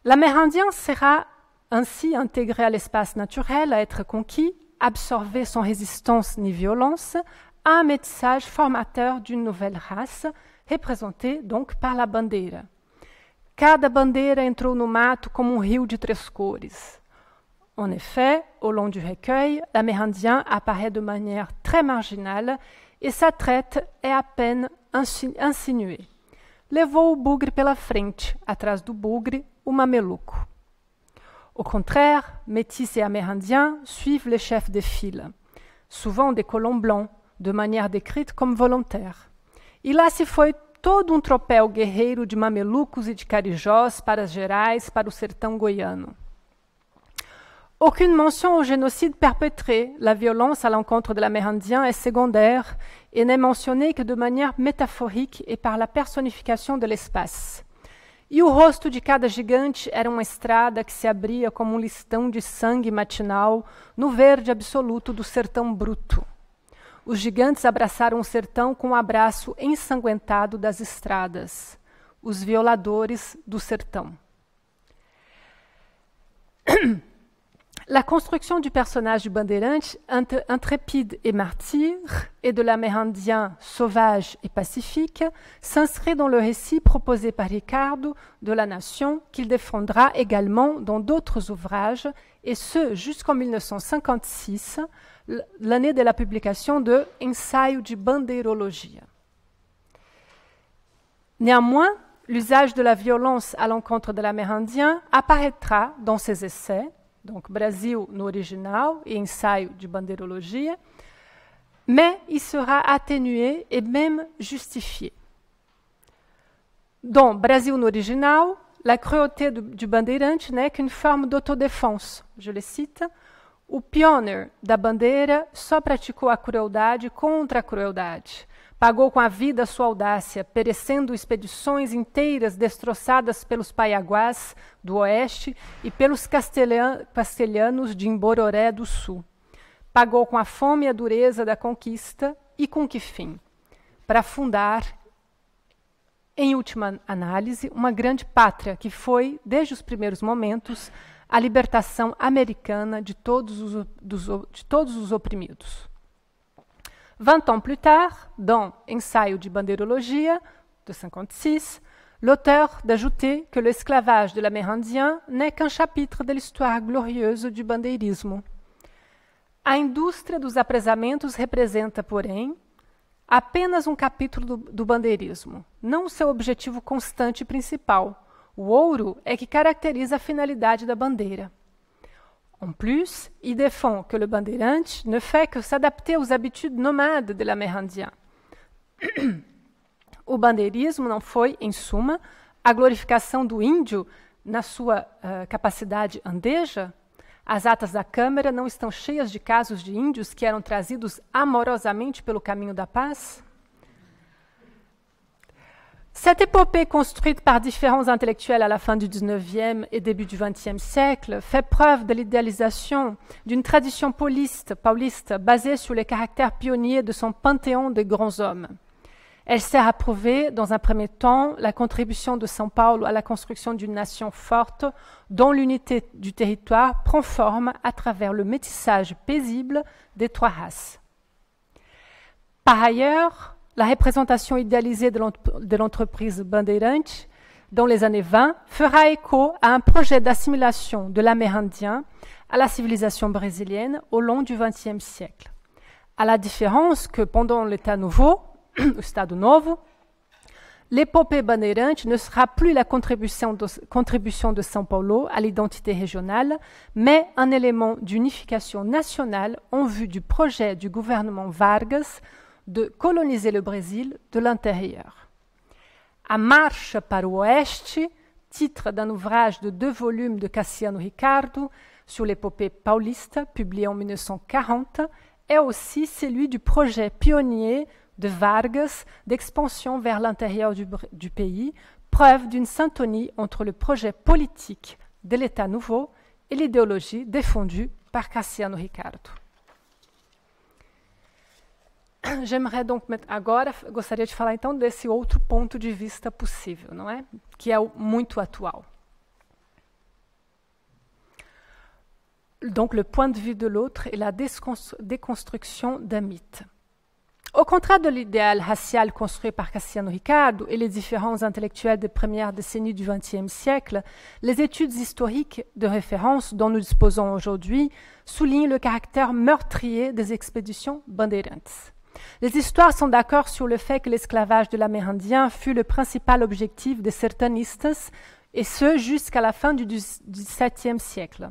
L'amérindien sera ainsi intégré à l'espace naturel à être conquis, absorber sans résistance ni violence, à un métissage formateur d'une nouvelle race, représentée donc par la bandeira. Cada bandeira entrou no mato como rio de 3 cores. En effet, au long du recueil, l'amérindien apparaît de manière très marginale et sa traite est à peine insinuée. Levou o bugre pela frente, atrás do bugre, o mameluco. Au contraire, métis et amérindiens suivent les chefs des files, souvent des colons blancs, de manière décrite comme volontaire. E lá se foi todo tropel guerreiro de mamelucos e de carijós para as Gerais, para o sertão goiano. Aucune mention au génocide perpétré. La violence à l'encontre de l'Amérindien est secondaire et n'est mentionnée que de manière métaphorique e par la personificação de l'espace. E o rosto de cada gigante era uma estrada que se abria como um listão de sangue matinal no verde absoluto do sertão bruto. Os gigantes abraçaram o sertão com o abraço ensanguentado das estradas. Os violadores do sertão. La construction du personnage du Bandeirante, intrépide et martyr, et de l'Amérindien sauvage et pacifique, s'inscrit dans le récit proposé par Ricardo de la nation, qu'il défendra également dans d'autres ouvrages, et ce jusqu'en 1956, l'année de la publication de Ensaio de Bandeirologia. Néanmoins, l'usage de la violence à l'encontre de l'Amérindien apparaîtra dans ses essais, donc Brasil no original et Ensaio de Bandeirologia, mais il sera atténué et même justifié. Dans Brasil no original, la cruauté du Bandeirante n'est qu'une forme d'autodéfense. Je le cite. O pioneer da bandeira só praticou a crueldade contra a crueldade. Pagou com a vida sua audácia, perecendo expedições inteiras destroçadas pelos paiaguás do oeste e pelos castelhanos de Imbororé do sul. Pagou com a fome e a dureza da conquista e com que fim? Para fundar, em última análise, uma grande pátria que foi, desde os primeiros momentos, a libertação americana de todos os oprimidos. 20 ans plus tard, dans Ensaio de Bandeirologia, de 56, l'auteur d'ajouter que l'esclavage de l'Amérindien n'est qu'un chapitre de l'histoire glorieuse du bandeirismo. A indústria dos apresamentos representa, porém, apenas um capítulo do bandeirismo, não seu objetivo constante e principal. O ouro é que caracteriza a finalidade da bandeira. En plus, il défend que le bandeirante ne fait que s'adapter aux habitudes nomades de l'Amérindien. O bandeirismo não foi, em suma, a glorificação do índio na sua capacidade andeja? As atas da Câmara não estão cheias de casos de índios que eram trazidos amorosamente pelo caminho da paz? Cette épopée construite par différents intellectuels à la fin du XIXe et début du XXe siècle fait preuve de l'idéalisation d'une tradition pauliste basée sur les caractères pionniers de son panthéon de grands hommes. Elle sert à prouver, dans un premier temps, la contribution de São Paulo à la construction d'une nation forte dont l'unité du territoire prend forme à travers le métissage paisible des trois races. Par ailleurs, la représentation idéalisée de l'entreprise Bandeirante dans les années 20 fera écho à un projet d'assimilation de l'Amérindien à la civilisation brésilienne au long du XXe siècle. À la différence que pendant l'État nouveau, o Estado Novo, l'épopée Bandeirante ne sera plus la contribution de São Paulo à l'identité régionale, mais un élément d'unification nationale en vue du projet du gouvernement Vargas de coloniser le Brésil de l'intérieur. A Marcha para o Oeste, titre d'un ouvrage de 2 volumes de Cassiano Ricardo sur l'épopée paulista, publié en 1940, est aussi celui du projet pionnier de Vargas d'expansion vers l'intérieur du pays, preuve d'une syntonie entre le projet politique de l'État nouveau et l'idéologie défendue par Cassiano Ricardo. J'aimerais donc agora, gostaria de falar então desse outro ponto de vista possível, não é? Que é o muito atual. Donc le point de vue de l'autre et la déconstruction d'un mythe. Au contraire de l'idéal racial construit par Cassiano Ricardo et les différents intellectuels des premières décennies du XXe siècle, les études historiques de référence dont nous disposons aujourd'hui soulignent le caractère meurtrier des expéditions bandeirantes. Les histoires sont d'accord sur le fait que l'esclavage de l'Amérindien fut le principal objectif des sertanistas, et ce jusqu'à la fin du XVIIe siècle,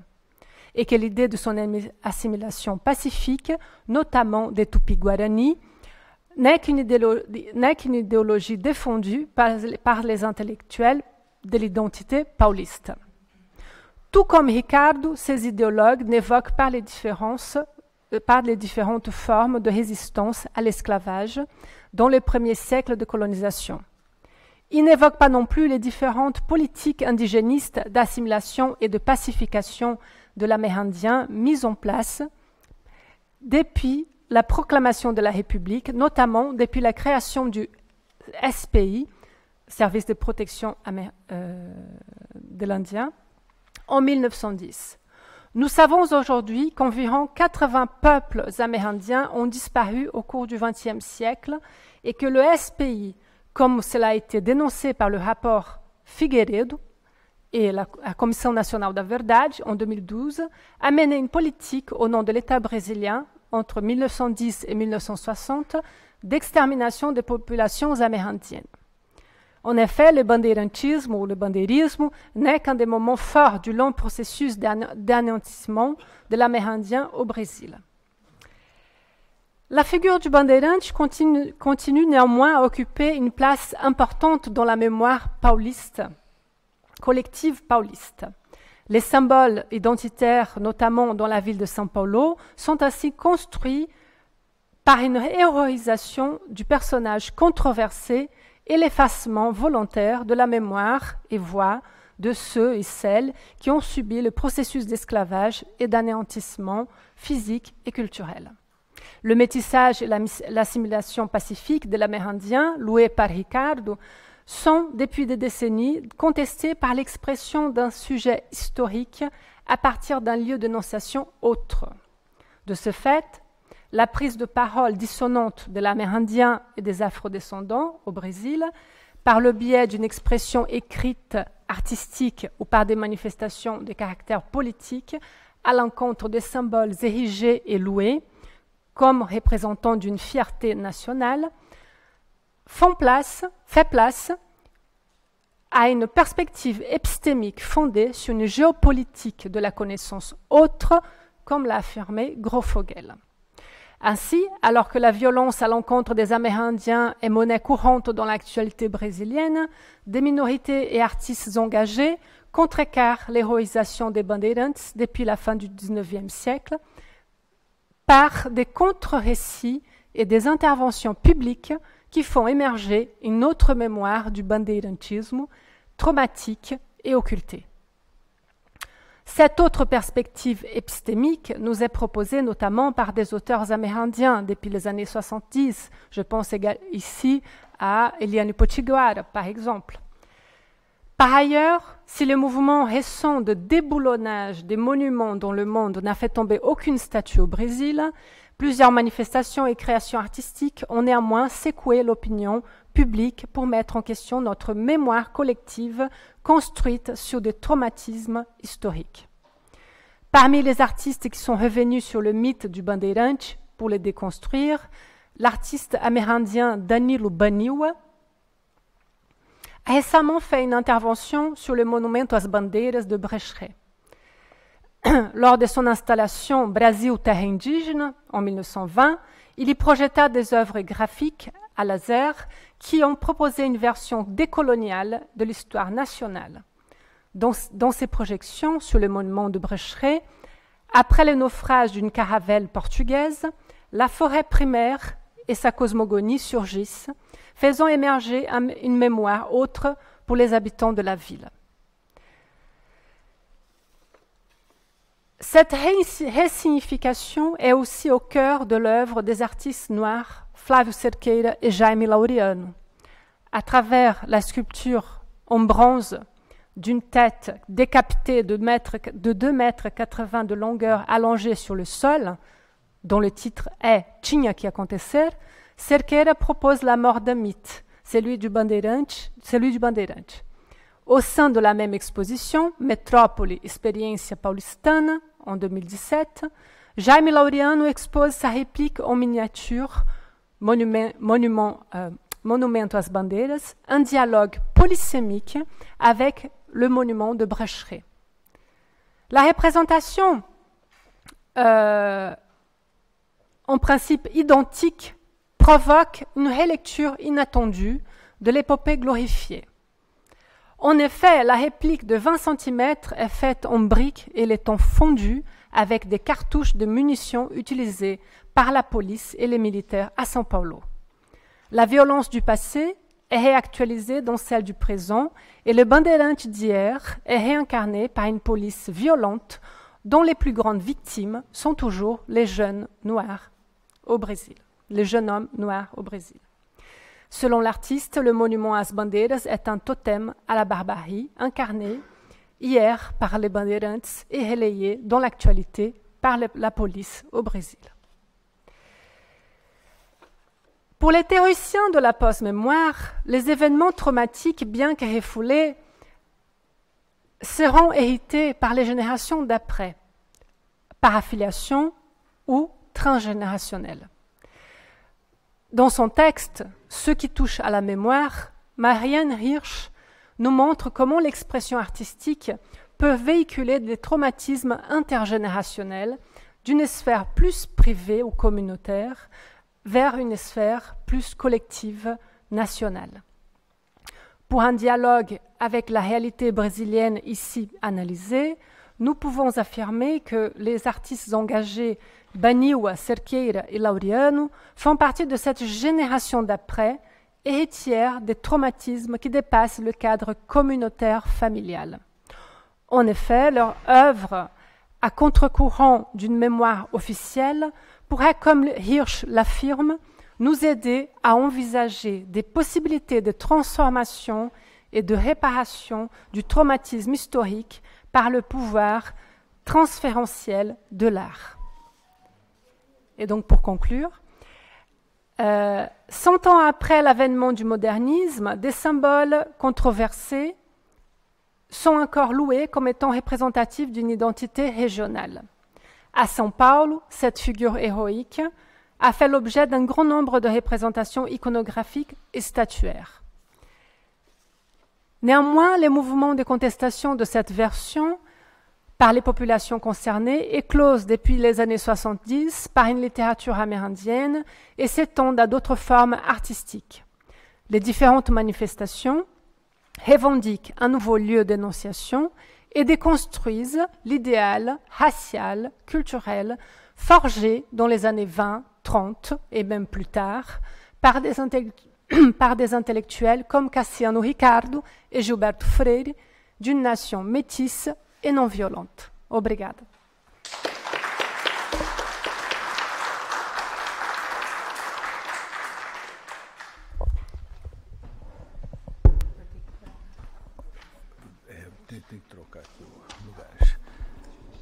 et que l'idée de son assimilation pacifique, notamment des Tupi-Guarani, n'est qu'une idéologie défendue par les intellectuels de l'identité pauliste. Tout Tout comme Ricardo, ces idéologues n'évoquent pas les différentes formes de résistance à l'esclavage dans les premiers siècles de colonisation. Ils n'évoquent pas non plus les différentes politiques indigénistes d'assimilation et de pacification de l'Amérindien mises en place depuis la proclamation de la République, notamment depuis la création du SPI, Service de protection de l'Indien, en 1910. Nous savons aujourd'hui qu'environ 80 peuples amérindiens ont disparu au cours du XXe siècle et que le SPI, comme cela a été dénoncé par le rapport Figueiredo et la Commission nationale da Verdade en 2012, a mené une politique au nom de l'État brésilien entre 1910 et 1960 d'extermination des populations amérindiennes. En effet, le bandeirantisme ou le bandeirisme n'est qu'un des moments forts du long processus d'anéantissement de l'amérindien au Brésil. La figure du bandeirante continue néanmoins à occuper une place importante dans la mémoire pauliste, collective pauliste. Les symboles identitaires, notamment dans la ville de São Paulo, sont ainsi construits par une héroïsation du personnage controversé et l'effacement volontaire de la mémoire et voix de ceux et celles qui ont subi le processus d'esclavage et d'anéantissement physique et culturel. Le métissage et l'assimilation pacifique de l'amérindien, loué par Ricardo, sont, depuis des décennies, contestés par l'expression d'un sujet historique à partir d'un lieu d'énonciation autre. De ce fait, la prise de parole dissonante de l'amérindien et des afrodescendants au Brésil, par le biais d'une expression écrite, artistique ou par des manifestations de caractère politique à l'encontre des symboles érigés et loués comme représentants d'une fierté nationale, fait place à une perspective épistémique fondée sur une géopolitique de la connaissance autre, comme l'a affirmé Grosfogel. Ainsi, alors que la violence à l'encontre des Amérindiens est monnaie courante dans l'actualité brésilienne, des minorités et artistes engagés contrecarrent l'héroïsation des bandeirantes depuis la fin du XIXe siècle par des contre-récits et des interventions publiques qui font émerger une autre mémoire du bandeirantisme traumatique et occultée. Cette autre perspective épistémique nous est proposée notamment par des auteurs amérindiens depuis les années 70. Je pense ici à Eliane Potiguara, par exemple. Par ailleurs, si le mouvement récent de déboulonnage des monuments dans le monde n'a fait tomber aucune statue au Brésil, plusieurs manifestations et créations artistiques ont néanmoins secoué l'opinion publique pour mettre en question notre mémoire collective construite sur des traumatismes historiques. Parmi les artistes qui sont revenus sur le mythe du bandeirante pour le déconstruire, l'artiste amérindien Danilo Baniwa a récemment fait une intervention sur le Monumento às Bandeiras de Brecheret. Lors de son installation Brasil Terra Indígena en 1920, il y projeta des œuvres graphiques à laser qui ont proposé une version décoloniale de l'histoire nationale. Dans ses projections sur le monument de Brecheret, après le naufrage d'une caravelle portugaise, la forêt primaire et sa cosmogonie surgissent, faisant émerger une mémoire autre pour les habitants de la ville. Cette ressignification est aussi au cœur de l'œuvre des artistes noirs Flávio Cerqueira et Jaime Laureano. À travers la sculpture en bronze d'une tête décapitée de 2,80 mètres de longueur allongée sur le sol, dont le titre est « Tinha que acontecer », Cerqueira propose la mort d'un mythe, celui du bandeirante. Au sein de la même exposition, Metrópole, Experiência Paulistana, en 2017, Jaime Laureano expose sa réplique en miniature, Monumento às Bandeiras, un dialogue polysémique avec le monument de Brecheret. La représentation, en principe identique, provoque une relecture inattendue de l'épopée glorifiée. En effet, la réplique de 20 cm est faite en briques et les tons fondus avec des cartouches de munitions utilisées par la police et les militaires à São Paulo. La violence du passé est réactualisée dans celle du présent et le bandeirante d'hier est réincarné par une police violente dont les plus grandes victimes sont toujours les jeunes noirs au Brésil, les jeunes hommes noirs au Brésil. Selon l'artiste, le monument às bandeiras est un totem à la barbarie incarné hier par les bandeirantes et relayé dans l'actualité par la police au Brésil. Pour les théoriciens de la post-mémoire, les événements traumatiques, bien que refoulés, seront hérités par les générations d'après, par affiliation ou transgénérationnelle. Dans son texte « Ce qui touche à la mémoire », Marianne Hirsch nous montre comment l'expression artistique peut véhiculer des traumatismes intergénérationnels d'une sphère plus privée ou communautaire vers une sphère plus collective, nationale. Pour un dialogue avec la réalité brésilienne ici analysée, nous pouvons affirmer que les artistes engagés Baniwa, Cerqueira et Laureano font partie de cette génération d'après, héritière des traumatismes qui dépassent le cadre communautaire familial. En effet, leur œuvre, à contre-courant d'une mémoire officielle, pourrait, comme Hirsch l'affirme, nous aider à envisager des possibilités de transformation et de réparation du traumatisme historique par le pouvoir transférentiel de l'art. Et donc, pour conclure, 100 ans après l'avènement du modernisme, des symboles controversés sont encore loués comme étant représentatifs d'une identité régionale. À São Paulo, cette figure héroïque a fait l'objet d'un grand nombre de représentations iconographiques et statuaires. Néanmoins, les mouvements de contestation de cette version par les populations concernées éclosent depuis les années 70 par une littérature amérindienne et s'étendent à d'autres formes artistiques. Les différentes manifestations revendiquent un nouveau lieu d'énonciation et déconstruisent l'idéal racial, culturel, forgé dans les années 20, 30 et même plus tard par des intellectuels comme Cassiano Ricardo et Gilberto Freire, d'une nation métisse et non violente. Obrigada. Tem que trocar aqui o lugar.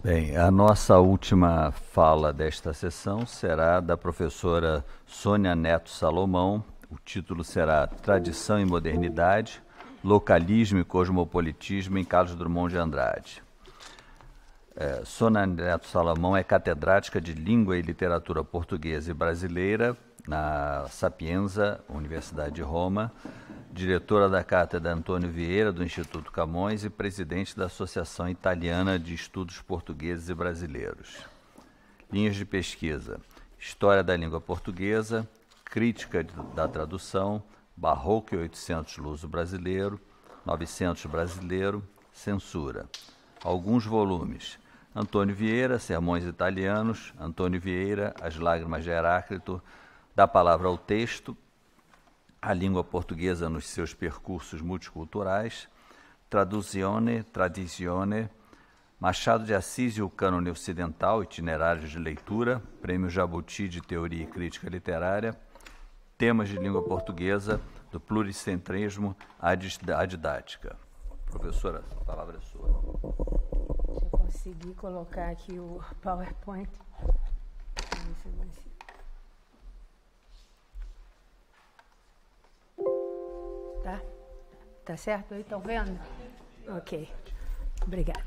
Bem, a nossa última fala desta sessão será da professora Sônia Neto Salomão. O título será Tradição e Modernidade, Localismo e Cosmopolitismo em Carlos Drummond de Andrade. Sônia Neto Salomão é catedrática de Língua e Literatura Portuguesa e Brasileira na Sapienza, Universidade de Roma, diretora da Cátedra Antônio Vieira, do Instituto Camões e presidente da Associação Italiana de Estudos Portugueses e Brasileiros. Linhas de pesquisa: História da Língua Portuguesa, Crítica da Tradução, Barroco e 800 luso-brasileiro, 900 brasileiro, Censura. Alguns volumes: Antônio Vieira, Sermões Italianos, Antônio Vieira, As Lágrimas de Heráclito, Da Palavra ao Texto, A Língua Portuguesa nos seus percursos multiculturais, Traduzione, Tradizione, Machado de Assis e o Cânone Ocidental, Itinerários de Leitura, Prêmio Jabuti de Teoria e Crítica Literária, Temas de Língua Portuguesa, do Pluricentrismo à Didática. Professora, a palavra é sua. Deixa eu conseguir colocar aqui o PowerPoint. Tá? Tá certo aí? Estão vendo? Ok. Obrigada.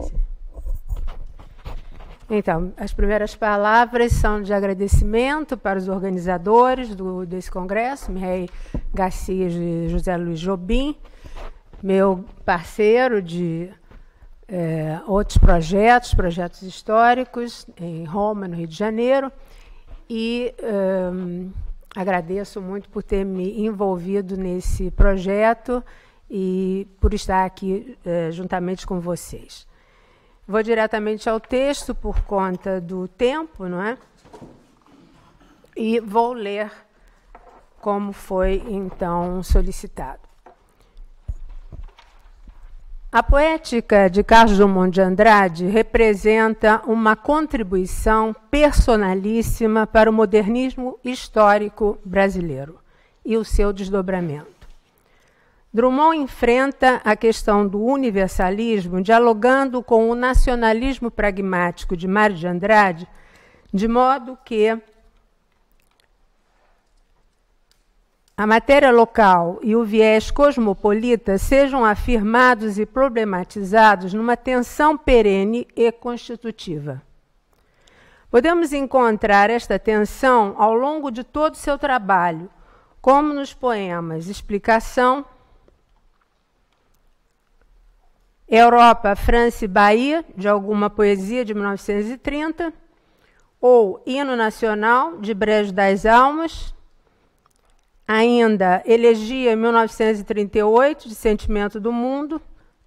Sim. Então, as primeiras palavras são de agradecimento para os organizadores desse congresso, Mireille Garcia e José Luiz Jobim, meu parceiro de outros projetos históricos em Roma, no Rio de Janeiro, e agradeço muito por ter me envolvido nesse projeto e por estar aqui juntamente com vocês. Vou diretamente ao texto por conta do tempo, não é? E vou ler como foi, então, solicitado. A poética de Carlos Drummond de Andrade representa uma contribuição personalíssima para o modernismo histórico brasileiro e o seu desdobramento. Drummond enfrenta a questão do universalismo dialogando com o nacionalismo pragmático de Mário de Andrade, de modo que a matéria local e o viés cosmopolita sejam afirmados e problematizados numa tensão perene e constitutiva. Podemos encontrar esta tensão ao longo de todo o seu trabalho, como nos poemas Explicação, Europa, França e Bahia, de alguma poesia de 1930, ou Hino Nacional, de Brejo das Almas, ainda Elegia, 1938, de Sentimento do Mundo,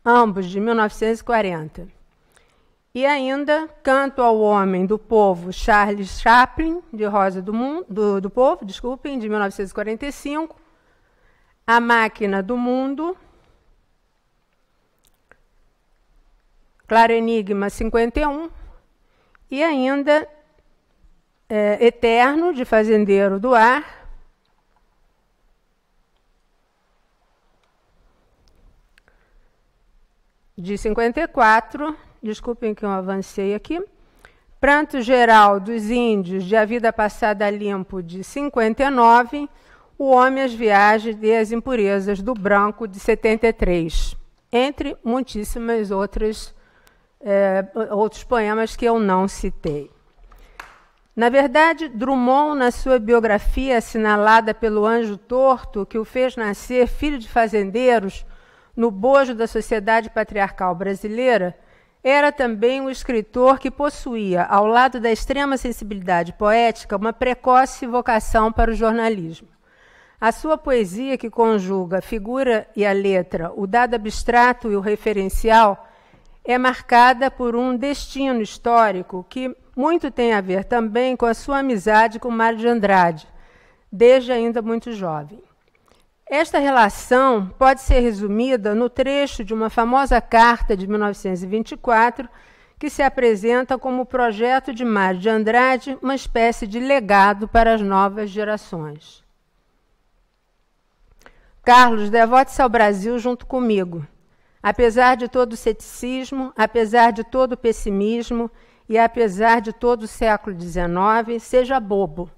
ambos de 1940. E ainda Canto ao Homem do Povo, Charles Chaplin, de Rosa do Povo, desculpem, de 1945, A Máquina do Mundo, Claro Enigma, 51, e ainda Eterno, de Fazendeiro do Ar, de 54, desculpem que eu avancei aqui, Pranto Geral dos Índios, de A Vida Passada Limpo, de 59, O Homem, as Viagens e as Impurezas do Branco, de 73, entre muitíssimas outros poemas que eu não citei. Na verdade, Drummond, na sua biografia assinalada pelo Anjo Torto, que o fez nascer filho de fazendeiros, no bojo da sociedade patriarcal brasileira, era também um escritor que possuía, ao lado da extrema sensibilidade poética, uma precoce vocação para o jornalismo. A sua poesia, que conjuga a figura e a letra, o dado abstrato e o referencial, é marcada por um destino histórico que muito tem a ver também com a sua amizade com Mário de Andrade, desde ainda muito jovem. Esta relação pode ser resumida no trecho de uma famosa carta de 1924, que se apresenta como projeto de Mário de Andrade, uma espécie de legado para as novas gerações. Carlos, devote-se ao Brasil junto comigo. Apesar de todo o ceticismo, apesar de todo o pessimismo e apesar de todo o século XIX, seja bobo,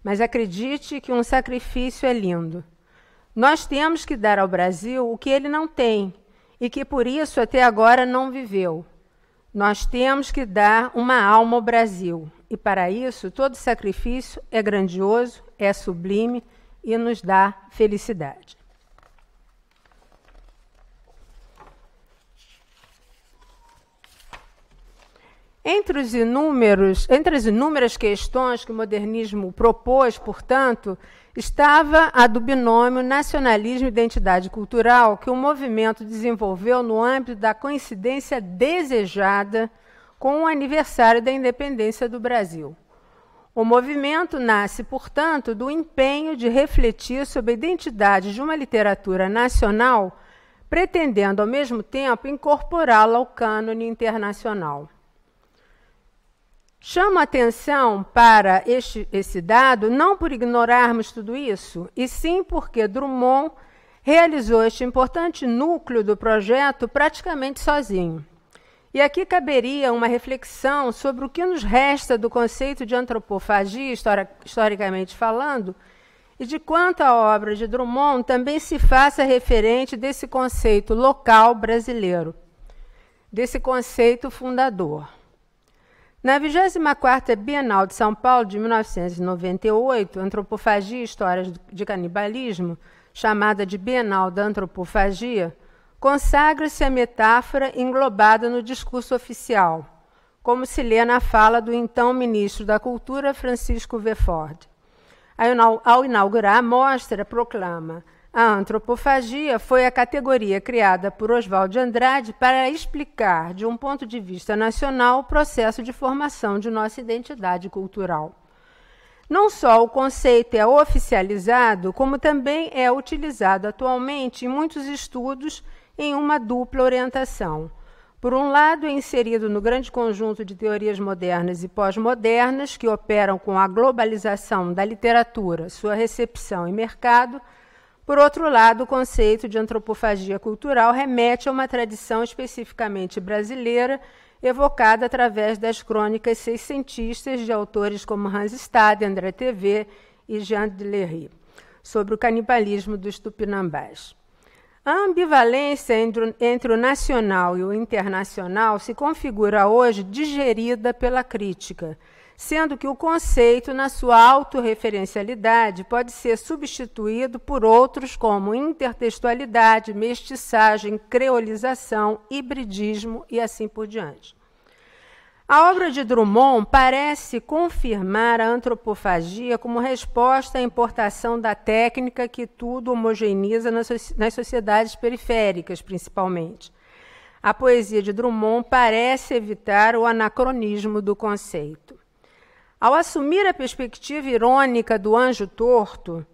mas acredite que um sacrifício é lindo. Nós temos que dar ao Brasil o que ele não tem e que, por isso, até agora não viveu. Nós temos que dar uma alma ao Brasil. E, para isso, todo sacrifício é grandioso, é sublime e nos dá felicidade. Entre as inúmeras questões que o modernismo propôs, portanto, estava a do binômio nacionalismo e identidade cultural, que o movimento desenvolveu no âmbito da coincidência desejada com o aniversário da independência do Brasil. O movimento nasce, portanto, do empenho de refletir sobre a identidade de uma literatura nacional, pretendendo, ao mesmo tempo, incorporá-la ao cânone internacional. Chamo a atenção para esse dado não por ignorarmos tudo isso, e sim porque Drummond realizou este importante núcleo do projeto praticamente sozinho. E aqui caberia uma reflexão sobre o que nos resta do conceito de antropofagia, historicamente falando, e de quanto a obra de Drummond também se faça referente desse conceito local brasileiro, desse conceito fundador. Na 24ª Bienal de São Paulo, de 1998, Antropofagia e Histórias de Canibalismo, chamada de Bienal da Antropofagia, consagra-se a metáfora englobada no discurso oficial, como se lê na fala do então ministro da Cultura, Francisco Verford. Ao inaugurar a mostra, proclama: a antropofagia foi a categoria criada por Oswald de Andrade para explicar, de um ponto de vista nacional, o processo de formação de nossa identidade cultural. Não só o conceito é oficializado, como também é utilizado atualmente em muitos estudos em uma dupla orientação. Por um lado, é inserido no grande conjunto de teorias modernas e pós-modernas que operam com a globalização da literatura, sua recepção e mercado. Por outro lado, o conceito de antropofagia cultural remete a uma tradição especificamente brasileira, evocada através das crônicas seiscentistas de autores como Hans Stade, André Tevet e Jean Delery, sobre o canibalismo dos tupinambás. A ambivalência entre o nacional e o internacional se configura hoje digerida pela crítica, sendo que o conceito, na sua autorreferencialidade, pode ser substituído por outros como intertextualidade, mestiçagem, creolização, hibridismo e assim por diante. A obra de Drummond parece confirmar a antropofagia como resposta à importação da técnica que tudo homogeneiza nas sociedades periféricas, principalmente. A poesia de Drummond parece evitar o anacronismo do conceito. Ao assumir a perspectiva irônica do anjo torto,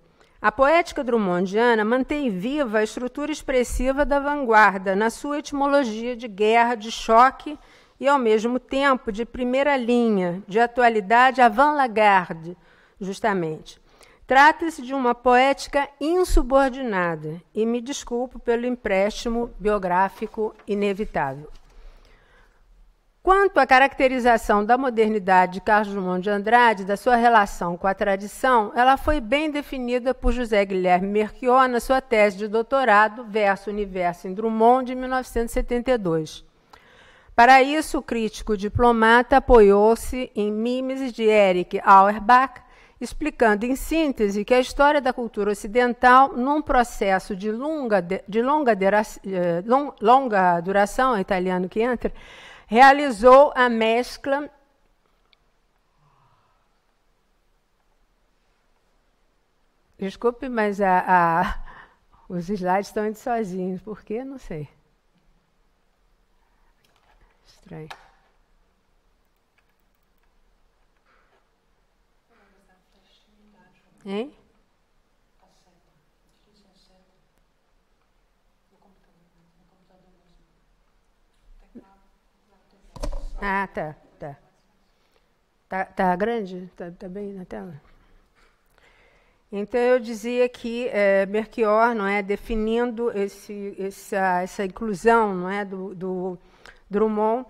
a poética drummondiana mantém viva a estrutura expressiva da vanguarda na sua etimologia de guerra, de choque e, ao mesmo tempo, de primeira linha, de atualidade avant-garde, justamente. Trata-se de uma poética insubordinada, e me desculpo pelo empréstimo biográfico inevitável. Quanto à caracterização da modernidade de Carlos Drummond de Andrade, da sua relação com a tradição, ela foi bem definida por José Guilherme Melchior na sua tese de doutorado, Verso-Universo em Drummond, de 1972. Para isso, o crítico diplomata apoiou-se em mimeses de Erich Auerbach, explicando em síntese que a história da cultura ocidental, num processo de longa duração, é italiano que entra, realizou a mescla Desculpe, mas os slides estão indo sozinhos. Por quê? Não sei. Estranho. Hein? Ah, tá. Tá grande? Tá bem na tela? Então, eu dizia que Melchior, não é, definindo essa inclusão, não é, do Drummond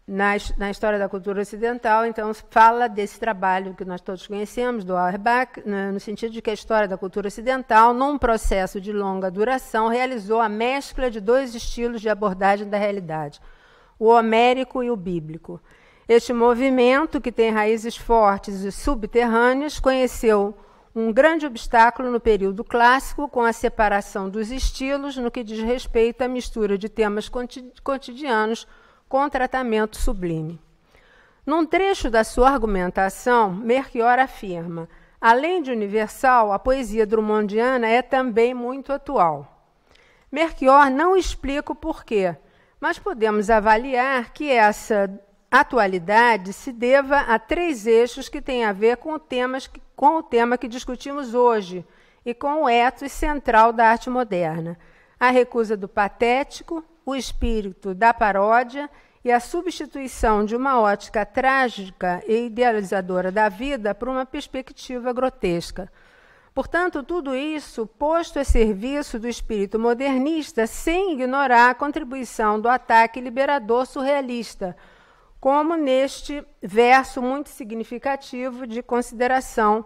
na história da cultura ocidental, então fala desse trabalho que nós todos conhecemos, do Auerbach, no sentido de que a história da cultura ocidental, num processo de longa duração, realizou a mescla de dois estilos de abordagem da realidade, o homérico e o bíblico. Este movimento, que tem raízes fortes e subterrâneas, conheceu um grande obstáculo no período clássico, com a separação dos estilos no que diz respeito à mistura de temas cotidianos com tratamento sublime. Num trecho da sua argumentação, Melchior afirma: além de universal, a poesia drummondiana é também muito atual. Melchior não explica o porquê, mas podemos avaliar que essa atualidade se deva a três eixos que têm a ver com o tema que discutimos hoje e com o ethos central da arte moderna: a recusa do patético, o espírito da paródia e a substituição de uma ótica trágica e idealizadora da vida por uma perspectiva grotesca. Portanto, tudo isso posto a serviço do espírito modernista, sem ignorar a contribuição do ataque liberador surrealista, como neste verso muito significativo de consideração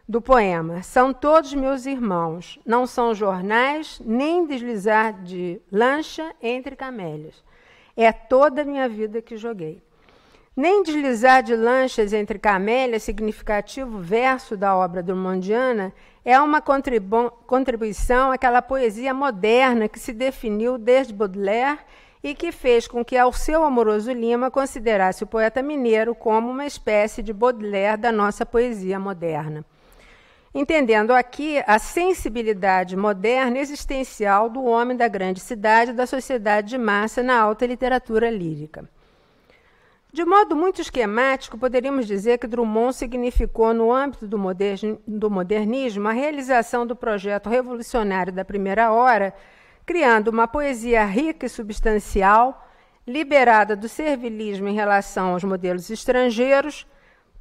do poema: são todos meus irmãos, não são jornais, nem deslizar de lancha entre camélias. É toda a minha vida que joguei. Nem deslizar de lanchas entre camélias, significativo verso da obra drummondiana, é uma contribuição àquela poesia moderna que se definiu desde Baudelaire e que fez com que Alceu Amoroso Lima considerasse o poeta mineiro como uma espécie de Baudelaire da nossa poesia moderna. entendendo aqui a sensibilidade moderna existencial do homem da grande cidade e da sociedade de massa na alta literatura lírica. De modo muito esquemático, poderíamos dizer que Drummond significou, no âmbito do modernismo, a realização do projeto revolucionário da primeira hora, criando uma poesia rica e substancial, liberada do servilismo em relação aos modelos estrangeiros,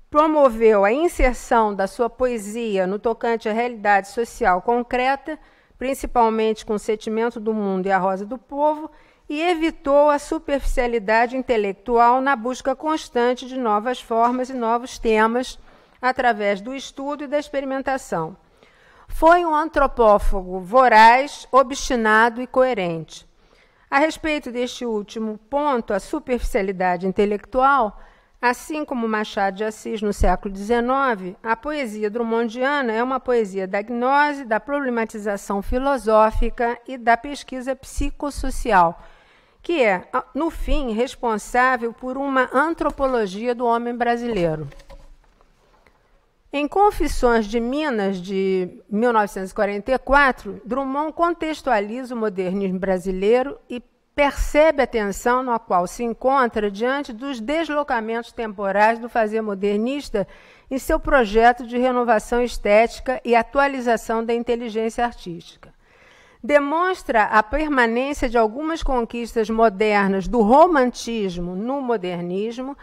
promoveu a inserção da sua poesia no tocante à realidade social concreta, principalmente com o Sentimento do Mundo e a Rosa do Povo, e evitou a superficialidade intelectual na busca constante de novas formas e novos temas através do estudo e da experimentação. Foi um antropófago voraz, obstinado e coerente. A respeito deste último ponto, a superficialidade intelectual, assim como Machado de Assis no século XIX, a poesia drummondiana é uma poesia da gnose, da problematização filosófica e da pesquisa psicossocial, que é, no fim, responsável por uma antropologia do homem brasileiro. Em Confissões de Minas, de 1944, Drummond contextualiza o modernismo brasileiro e percebe a tensão na qual se encontra diante dos deslocamentos temporais do fazer modernista em seu projeto de renovação estética e atualização da inteligência artística. Demonstra a permanência de algumas conquistas modernas do romantismo no modernismo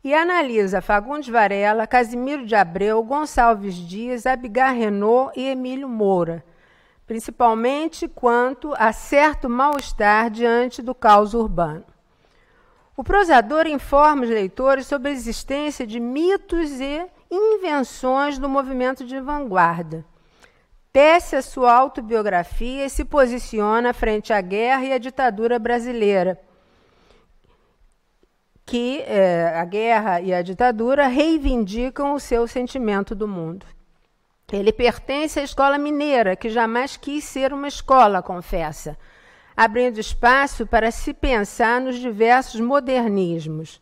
e analisa Fagundes Varela, Casimiro de Abreu, Gonçalves Dias, Abigar Renaud e Emílio Moura, principalmente quanto a certo mal-estar diante do caos urbano. O prosador informa os leitores sobre a existência de mitos e invenções do movimento de vanguarda. Tece a sua autobiografia e se posiciona frente à guerra e à ditadura brasileira, que a guerra e a ditadura reivindicam o seu sentimento do mundo. Ele pertence à escola mineira, que jamais quis ser uma escola, confessa, abrindo espaço para se pensar nos diversos modernismos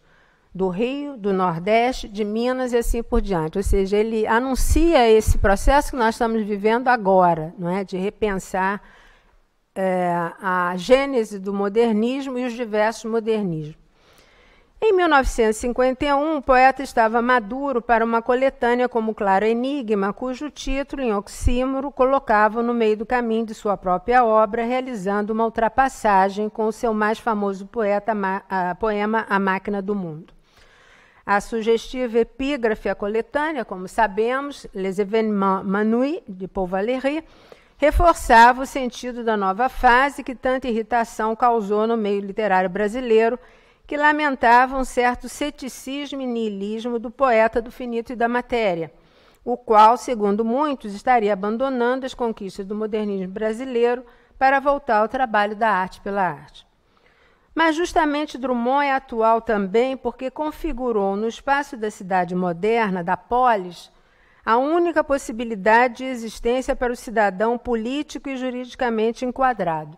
do Rio, do Nordeste, de Minas e assim por diante. Ou seja, ele anuncia esse processo que nós estamos vivendo agora, não é? De repensar a gênese do modernismo e os diversos modernismos. Em 1951, o poeta estava maduro para uma coletânea como Claro Enigma, cujo título, em oxímoro, colocava no meio do caminho de sua própria obra, realizando uma ultrapassagem com o seu mais famoso poema A Máquina do Mundo. A sugestiva epígrafe à coletânea, como sabemos, Les Événements Manouis, de Paul Valéry, reforçava o sentido da nova fase que tanta irritação causou no meio literário brasileiro, que lamentava um certo ceticismo e niilismo do poeta do finito e da matéria, o qual, segundo muitos, estaria abandonando as conquistas do modernismo brasileiro para voltar ao trabalho da arte pela arte. Mas justamente Drummond é atual também porque configurou no espaço da cidade moderna, da polis, a única possibilidade de existência para o cidadão político e juridicamente enquadrado.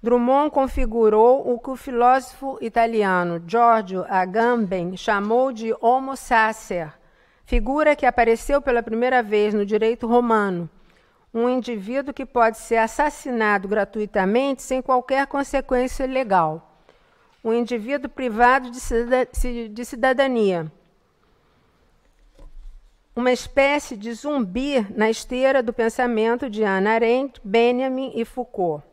Drummond configurou o que o filósofo italiano Giorgio Agamben chamou de homo sacer, figura que apareceu pela primeira vez no direito romano, um indivíduo que pode ser assassinado gratuitamente sem qualquer consequência legal, um indivíduo privado de cidadania, uma espécie de zumbi na esteira do pensamento de Hannah Arendt, Benjamin e Foucault.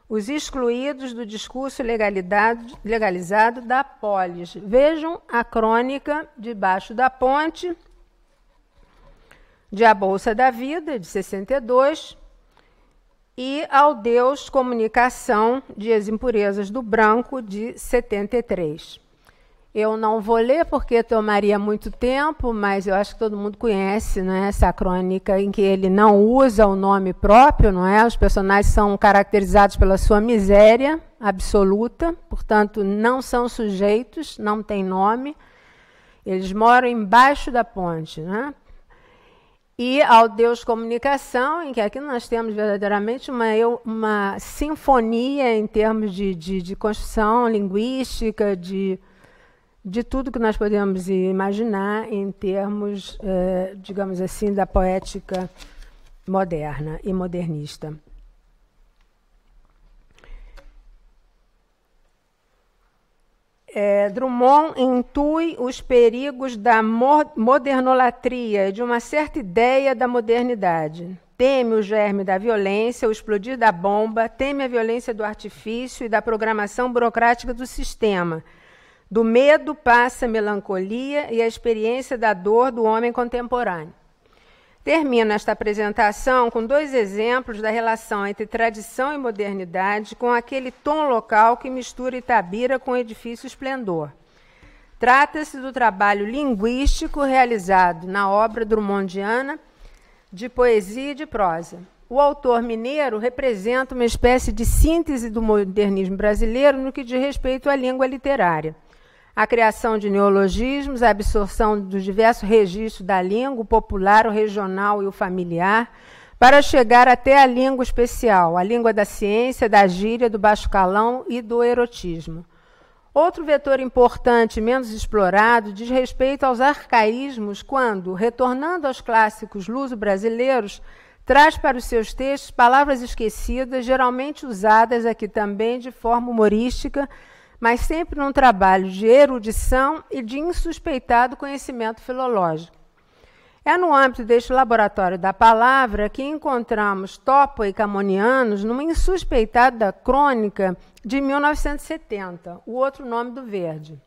Os excluídos do discurso legalizado da polis. Vejam a crônica Debaixo da Ponte, de A Bolsa da Vida, de 62, e Ao Deus Comunicação, de As Impurezas do Branco, de 73. Eu não vou ler porque tomaria muito tempo, mas eu acho que todo mundo conhece, né, essa crônica em que ele não usa o nome próprio, não é? Os personagens são caracterizados pela sua miséria absoluta, portanto, não são sujeitos, não têm nome. Eles moram embaixo da ponte, né? E Ao Deus Comunicação, em que aqui nós temos verdadeiramente uma sinfonia em termos de construção linguística, de de tudo que nós podemos imaginar em termos, digamos assim, da poética moderna e modernista. Drummond intui os perigos da modernolatria e de uma certa ideia da modernidade. Teme o germe da violência, o explodir da bomba, teme a violência do artifício e da programação burocrática do sistema. Do medo passa a melancolia e a experiência da dor do homem contemporâneo. Termino esta apresentação com 2 exemplos da relação entre tradição e modernidade, com aquele tom local que mistura Itabira com edifício esplendor. Trata-se do trabalho linguístico realizado na obra drummondiana de poesia e de prosa. O autor mineiro representa uma espécie de síntese do modernismo brasileiro no que diz respeito à língua literária. A criação de neologismos, a absorção dos diversos registros da língua, o popular, o regional e o familiar, para chegar até a língua especial, a língua da ciência, da gíria, do baixo calão e do erotismo. Outro vetor importante, menos explorado, diz respeito aos arcaísmos, quando, retornando aos clássicos luso-brasileiros, traz para os seus textos palavras esquecidas, geralmente usadas aqui também de forma humorística, mas sempre num trabalho de erudição e de insuspeitado conhecimento filológico. É no âmbito deste laboratório da palavra que encontramos Topo e Camonianos numa insuspeitada crônica de 1970, O Outro Nome do Verde,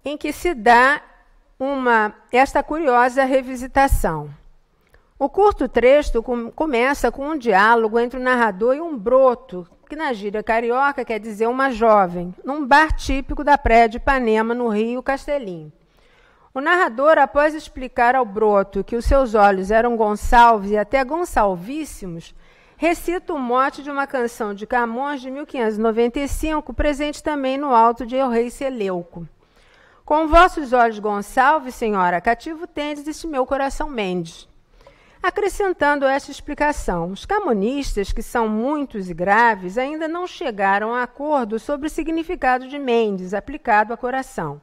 em que se dá esta curiosa revisitação. O curto trecho começa com um diálogo entre o narrador e um broto, que na gíria carioca quer dizer uma jovem, num bar típico da praia de Ipanema, no Rio Castelinho. O narrador, após explicar ao broto que os seus olhos eram Gonçalves e até Gonçalvíssimos, recita o mote de uma canção de Camões de 1595, presente também no alto de El Rei Seleuco. Com vossos olhos Gonçalves, senhora, cativo tendes este meu coração Mendes. Acrescentando esta explicação, os camonistas, que são muitos e graves, ainda não chegaram a acordo sobre o significado de Mendes aplicado a coração.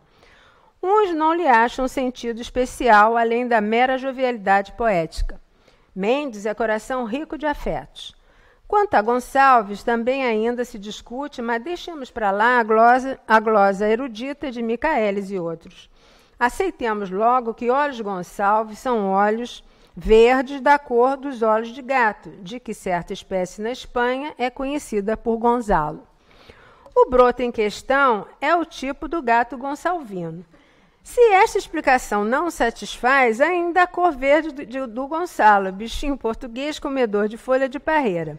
Uns não lhe acham sentido especial, além da mera jovialidade poética. Mendes é coração rico de afetos. Quanto a Gonçalves, também ainda se discute, mas deixemos para lá a glosa erudita de Micaelis e outros. Aceitemos logo que olhos Gonçalves são olhos verdes da cor dos olhos de gato, de que certa espécie na Espanha é conhecida por Gonzalo. O broto em questão é o tipo do gato gonçalvino. Se esta explicação não satisfaz, ainda a cor verde do Gonçalo, bichinho português comedor de folha de parreira.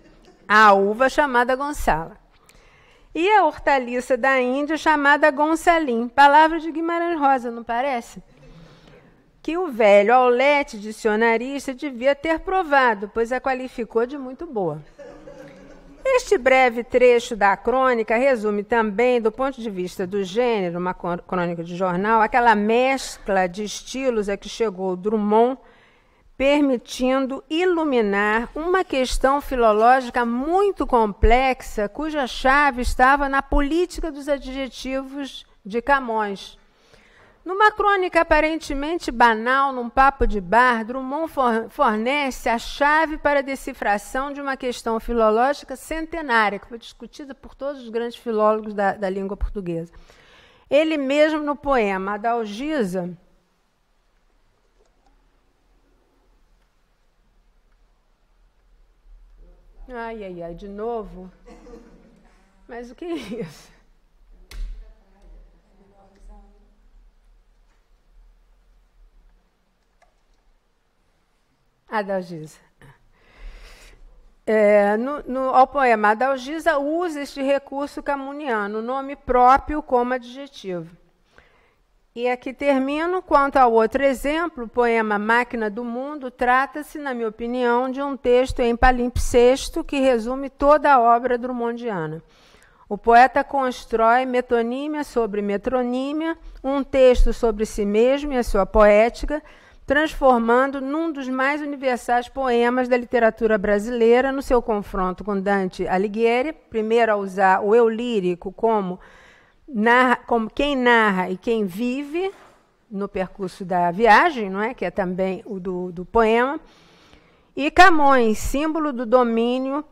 A uva chamada Gonçala. E a hortaliça da Índia chamada Gonçalim, palavra de Guimarães Rosa, não parece? Que o velho Aulete, dicionarista, devia ter provado, pois a qualificou de muito boa. Este breve trecho da crônica resume também, do ponto de vista do gênero, uma crônica de jornal, aquela mescla de estilos a que chegou Drummond, permitindo iluminar uma questão filológica muito complexa, cuja chave estava na política dos adjetivos de Camões. Numa crônica aparentemente banal, num papo de bar, Drummond fornece a chave para a decifração de uma questão filológica centenária, que foi discutida por todos os grandes filólogos da língua portuguesa. Ele mesmo, no poema Adalgisa, ai, de novo? Mas o que é isso? Adalgisa. Ao poema Adalgisa, usa este recurso camoniano, nome próprio como adjetivo. E aqui termino. Quanto ao outro exemplo, o poema Máquina do Mundo, trata-se, na minha opinião, de um texto em palimpsesto que resume toda a obra drummondiana. O poeta constrói metonímia sobre metronímia, um texto sobre si mesmo e a sua poética, transformando num dos mais universais poemas da literatura brasileira no seu confronto com Dante Alighieri, primeiro a usar o eu lírico como como quem narra e quem vive no percurso da viagem, não é? Que é também o do poema, e Camões, símbolo do domínio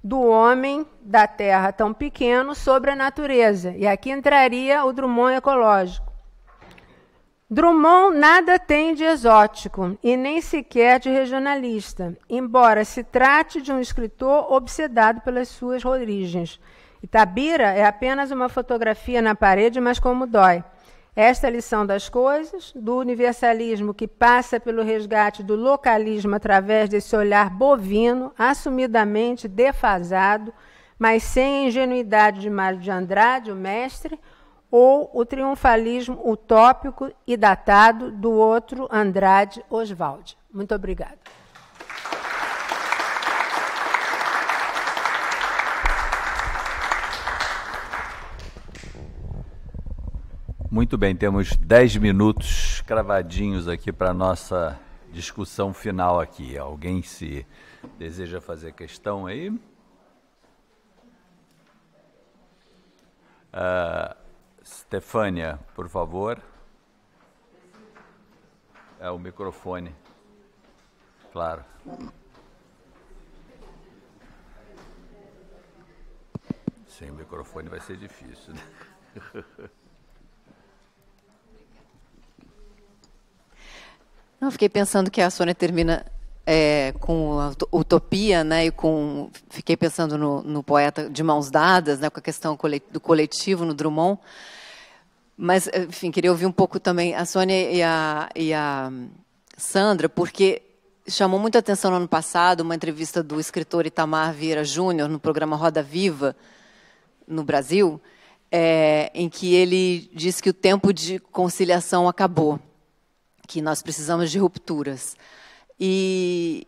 do homem da terra tão pequeno sobre a natureza. E aqui entraria o Drummond ecológico. Drummond nada tem de exótico e nem sequer de regionalista, embora se trate de um escritor obsedado pelas suas origens. Itabira é apenas uma fotografia na parede, mas como dói. Esta lição das coisas, do universalismo que passa pelo resgate do localismo através desse olhar bovino, assumidamente defasado, mas sem a ingenuidade de Mário de Andrade, o mestre, ou o triunfalismo utópico e datado do outro Andrade Oswald. Muito obrigada. Muito bem, temos 10 minutos cravadinhos aqui para a nossa discussão final aqui. Alguém se deseja fazer questão aí? Stefânia, por favor. É o microfone. Claro. Sem o microfone vai ser difícil, né? Não, fiquei pensando que a Sônia termina com a utopia, né, e fiquei pensando no poeta de mãos dadas, né, com a questão do coletivo no Drummond. Mas, enfim, queria ouvir um pouco também a Sônia e a Sandra, porque chamou muita atenção no ano passado uma entrevista do escritor Itamar Vieira Júnior no programa Roda Viva, no Brasil, em que ele disse que o tempo de conciliação acabou, que nós precisamos de rupturas. E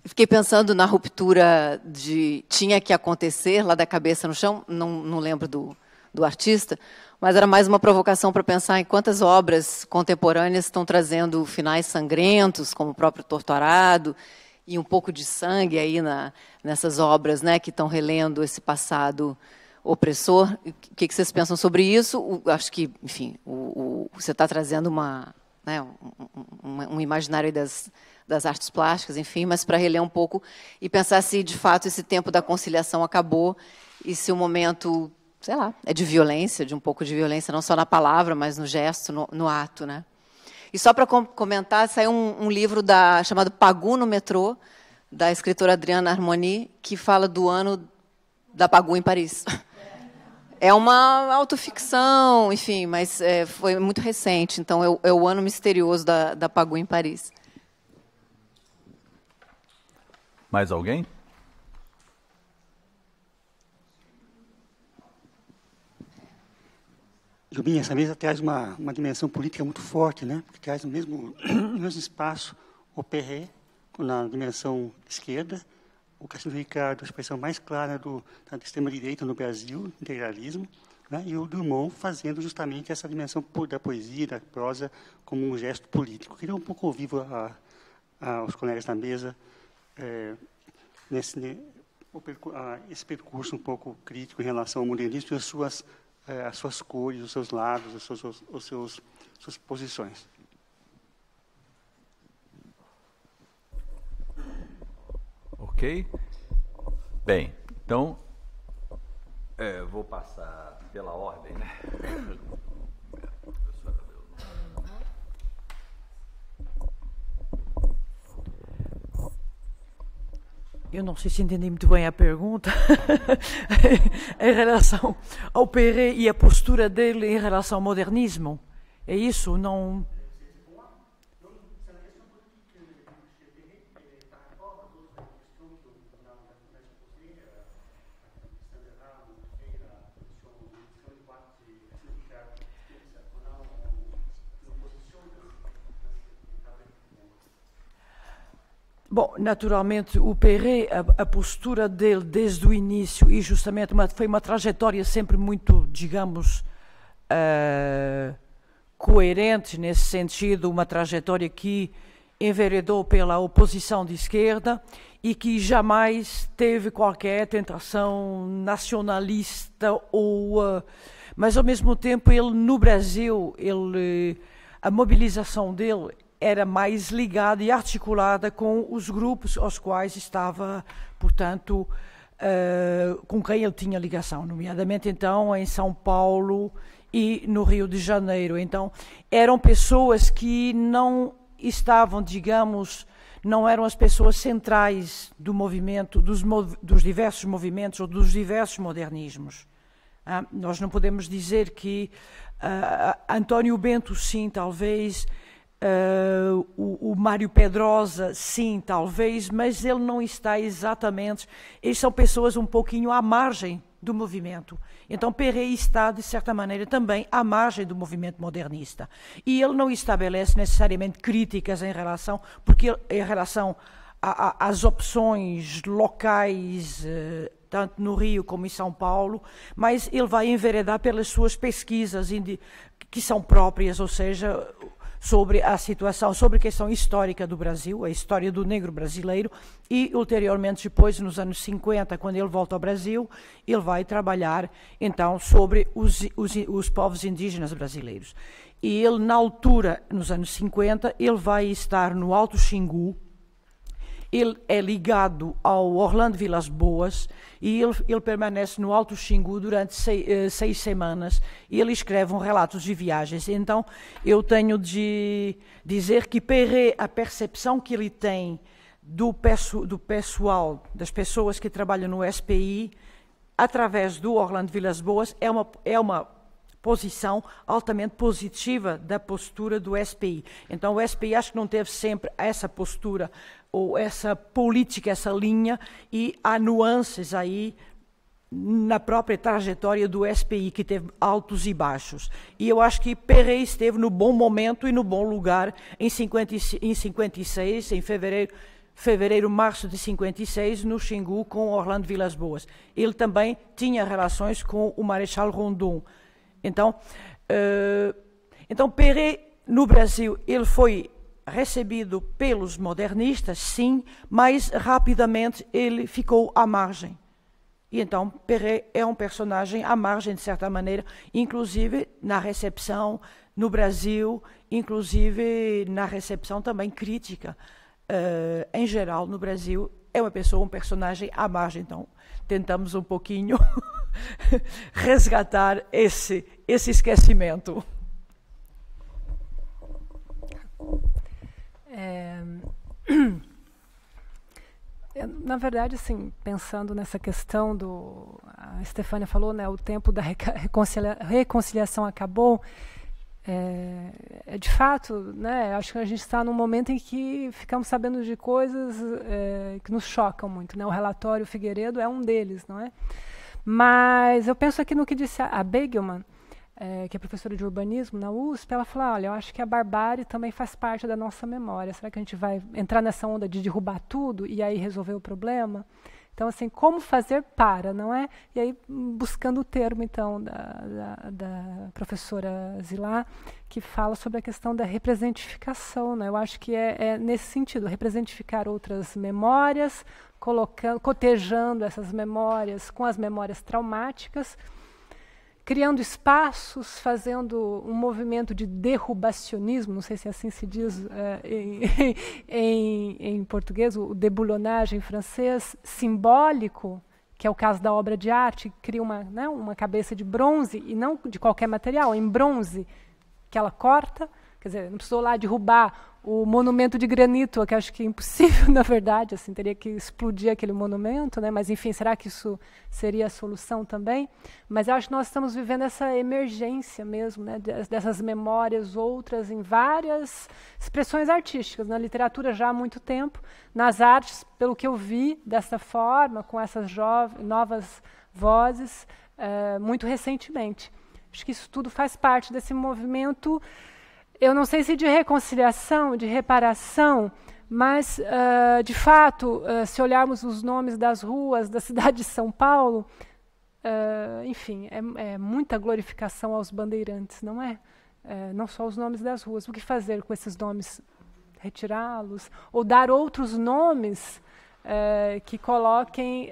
fiquei pensando na ruptura de Tinha que Acontecer, lá da Cabeça no Chão, não lembro do artista, mas era mais uma provocação para pensar em quantas obras contemporâneas estão trazendo finais sangrentos, como o próprio Torturado, e um pouco de sangue aí nessas obras, né, que estão relendo esse passado opressor. O que vocês pensam sobre isso? Acho que, enfim, você está trazendo um imaginário das artes plásticas, enfim, mas para reler um pouco e pensar se, de fato, esse tempo da conciliação acabou e se o momento, sei lá, é de violência, de um pouco de violência, não só na palavra, mas no gesto, no ato, né? E só para comentar, saiu um livro chamado Pagu no Metrô, da escritora Adriana Harmony, que fala do ano da Pagu em Paris. É uma autoficção, enfim, mas foi muito recente. Então, é o ano misterioso da Pagu em Paris. Mais alguém? Jobim, essa mesa traz uma dimensão política muito forte, né? Porque traz no mesmo espaço o Perret, na dimensão esquerda, o Castilho Ricardo, a expressão mais clara da extrema-direita no Brasil, integralismo, né? E o Drummond fazendo justamente essa dimensão da poesia, da prosa, como um gesto político. Eu queria um pouco ouvir aos colegas da mesa esse percurso um pouco crítico em relação ao modernismo e as suas cores, os seus lados, as suas posições. Ok? Bem, então, vou passar pela ordem, né? Eu não sei se entendi muito bem a pergunta em relação ao Perret e a postura dele em relação ao modernismo. É isso? Não... Bom, naturalmente, o Perret, a postura dele desde o início, e justamente foi uma trajetória sempre muito, digamos, coerente nesse sentido, uma trajetória que enveredou pela oposição de esquerda e que jamais teve qualquer tentação nacionalista mas ao mesmo tempo ele no Brasil a mobilização dele era mais ligada e articulada com os grupos aos quais estava, portanto, com quem ele tinha ligação, nomeadamente então em São Paulo e no Rio de Janeiro. Então eram pessoas que não estavam, digamos, não eram as pessoas centrais do movimento, dos diversos movimentos ou dos diversos modernismos. Nós não podemos dizer que António Bento, sim, talvez, o Mário Pedrosa, sim, talvez, mas ele não está exatamente... Eles são pessoas um pouquinho à margem do movimento. Então Perret está, de certa maneira, também à margem do movimento modernista. E ele não estabelece necessariamente críticas em relação às opções locais, tanto no Rio como em São Paulo, mas ele vai enveredar pelas suas pesquisas que são próprias, ou seja, sobre a situação, sobre a questão histórica do Brasil, a história do negro brasileiro, e ulteriormente, depois, nos anos 50, quando ele volta ao Brasil, ele vai trabalhar, então, sobre os povos indígenas brasileiros. E ele, na altura, nos anos 50, ele vai estar no Alto Xingu. Ele é ligado ao Orlando Vilas Boas e ele permanece no Alto Xingu durante 6 semanas e ele escreve um relato de viagens. Então, eu tenho de dizer que Perret, a percepção que ele tem do pessoal, das pessoas que trabalham no SPI, através do Orlando Vilas Boas, é uma posição altamente positiva da postura do SPI. Então, o SPI acho que não teve sempre essa postura ou essa política, essa linha, e há nuances aí na própria trajetória do SPI, que teve altos e baixos. E eu acho que Perret esteve no bom momento e no bom lugar em 56, em fevereiro, março de 56, no Xingu, com Orlando Vilas Boas. Ele também tinha relações com o Marechal Rondon. Então Perret, no Brasil, ele foi recebido pelos modernistas, sim, mas rapidamente ele ficou à margem. E então Perret é um personagem à margem, de certa maneira, inclusive na recepção no Brasil, inclusive na recepção também crítica. Em geral, no Brasil, é um personagem à margem. Então, tentamos um pouquinho resgatar esse esquecimento. Na verdade, assim, pensando nessa questão a Stefânia falou, né, o tempo da reconciliação acabou. De fato, né, acho que a gente está num momento em que ficamos sabendo de coisas que nos chocam muito, né? O relatório Figueiredo é um deles, não é? Mas eu penso aqui no que disse a Begelman, que é professora de urbanismo na USP. Ela falou, olha, eu acho que a barbárie também faz parte da nossa memória. Será que a gente vai entrar nessa onda de derrubar tudo e aí resolver o problema? Então, assim, como fazer para, não é? E aí, buscando o termo, então, da professora Zilá, que fala sobre a questão da representificação, né? Eu acho que é nesse sentido, representificar outras memórias, cotejando essas memórias com as memórias traumáticas, criando espaços, fazendo um movimento de derrubacionismo, não sei se assim se diz em português, o déboulonnage em francês, simbólico, que é o caso da obra de arte, que cria uma cabeça de bronze, e não de qualquer material, em bronze, que ela corta. Quer dizer, não precisou lá derrubar o monumento de granito, que acho que é impossível, na verdade, assim, teria que explodir aquele monumento, né? Mas, enfim, será que isso seria a solução também? Mas eu acho que nós estamos vivendo essa emergência mesmo, né? Dessas memórias outras em várias expressões artísticas, na literatura já há muito tempo, nas artes, pelo que eu vi, dessa forma, com essas novas vozes, muito recentemente. Acho que isso tudo faz parte desse movimento. Eu não sei se de reconciliação, de reparação, mas, de fato, se olharmos os nomes das ruas da cidade de São Paulo, enfim, é muita glorificação aos bandeirantes, não é? Não só os nomes das ruas. O que fazer com esses nomes retirá-los, ou dar outros nomes que coloquem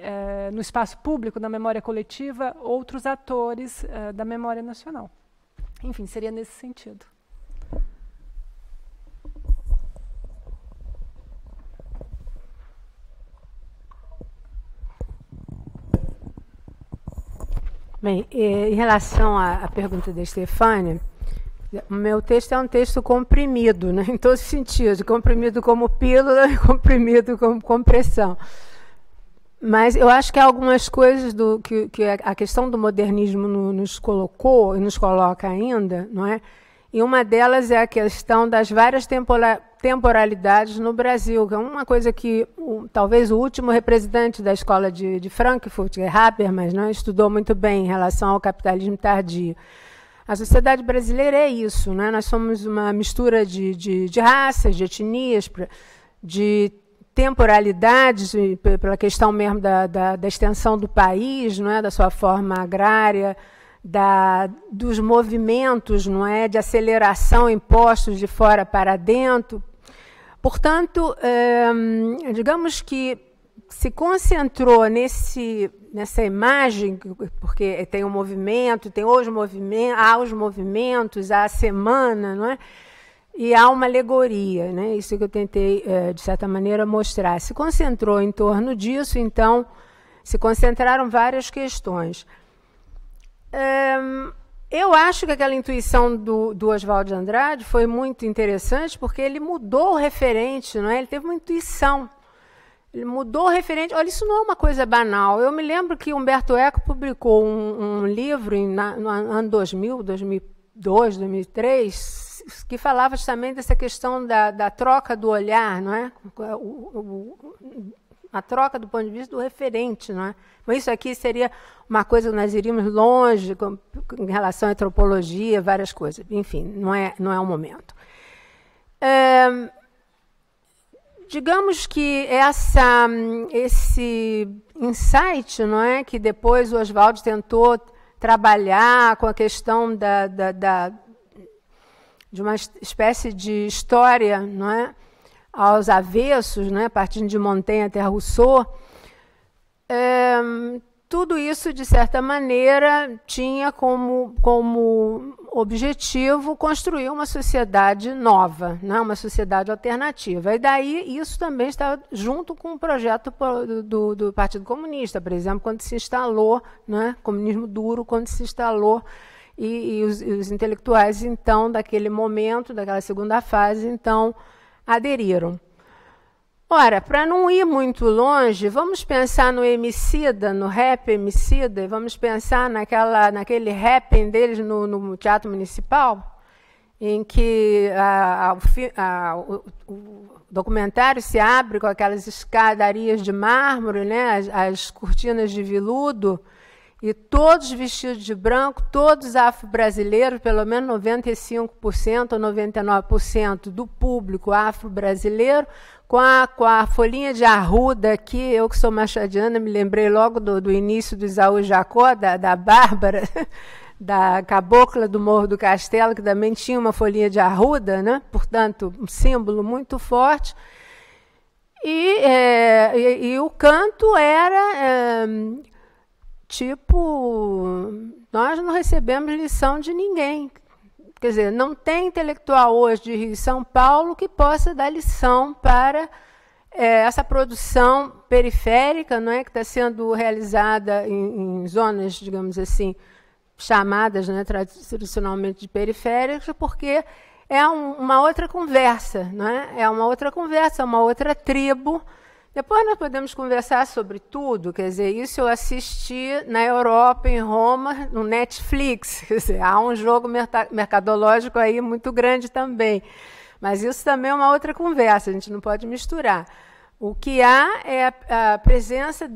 no espaço público, na memória coletiva, outros atores da memória nacional. Enfim, seria nesse sentido. Bem, em relação à pergunta da Stefânia, o meu texto é um texto comprimido, né, em todos os sentidos, comprimido como pílula e comprimido como compressão. Mas eu acho que há algumas coisas que a questão do modernismo nos colocou e nos coloca ainda, não é? E uma delas é a questão das várias temporalidades no Brasil, que é uma coisa que talvez o último representante da escola de Frankfurt, Habermas, né, estudou muito bem em relação ao capitalismo tardio. A sociedade brasileira é isso, né? Nós somos uma mistura de raças, de etnias, de temporalidades, pela questão mesmo da extensão do país, não é? Da sua forma agrária, dos movimentos, não é? De aceleração impostos de fora para dentro. Portanto, digamos que se concentrou nessa imagem, porque tem um movimento, há os movimentos, há a semana, não é? E há uma alegoria, né? Isso que eu tentei, de certa maneira, mostrar. Se concentrou em torno disso, então, se concentraram várias questões. Eu acho que aquela intuição do Oswald de Andrade foi muito interessante, porque ele mudou o referente, não é? Ele teve uma intuição. Ele mudou o referente. Olha, isso não é uma coisa banal. Eu me lembro que Humberto Eco publicou um livro no ano 2000, 2002, 2003, que falava justamente dessa questão da troca do olhar, não é? A troca do ponto de vista do referente, não é? Mas isso aqui seria uma coisa que nós iríamos longe em relação à antropologia, várias coisas. Enfim, não é o momento. Digamos que esse insight, não é, que depois o Oswald tentou trabalhar com a questão de uma espécie de história, não é, aos avessos, não é, partindo de Montaigne até Rousseau, tudo isso, de certa maneira, tinha como objetivo construir uma sociedade nova, né? Uma sociedade alternativa. E daí isso também está junto com o projeto do Partido Comunista, por exemplo, quando se instalou, né? Comunismo duro, quando se instalou, e os intelectuais, então, daquele momento, daquela segunda fase, então, aderiram. Ora, para não ir muito longe, vamos pensar no Emicida, no rap Emicida, e vamos pensar naquele rapping deles no Teatro Municipal, em que o documentário se abre com aquelas escadarias de mármore, né, as cortinas de veludo, e todos vestidos de branco, todos afro-brasileiros, pelo menos 95% ou 99% do público afro-brasileiro, com a folhinha de arruda aqui. Eu que sou machadiana, me lembrei logo do início do Isaú Jacó, da Bárbara, da cabocla do Morro do Castelo, que também tinha uma folhinha de arruda, né? Portanto, um símbolo muito forte. E o canto era... nós não recebemos lição de ninguém. Quer dizer, não tem intelectual hoje de Rio e São Paulo que possa dar lição para essa produção periférica, não é, que está sendo realizada em zonas, digamos assim, chamadas, né, tradicionalmente de periféricas, porque é uma outra conversa, não é? É uma outra conversa, uma outra tribo. Depois nós podemos conversar sobre tudo, quer dizer, isso eu assisti na Europa, em Roma, no Netflix, quer dizer, há um jogo mercadológico aí muito grande também, mas isso também é uma outra conversa, a gente não pode misturar. O que há é a presença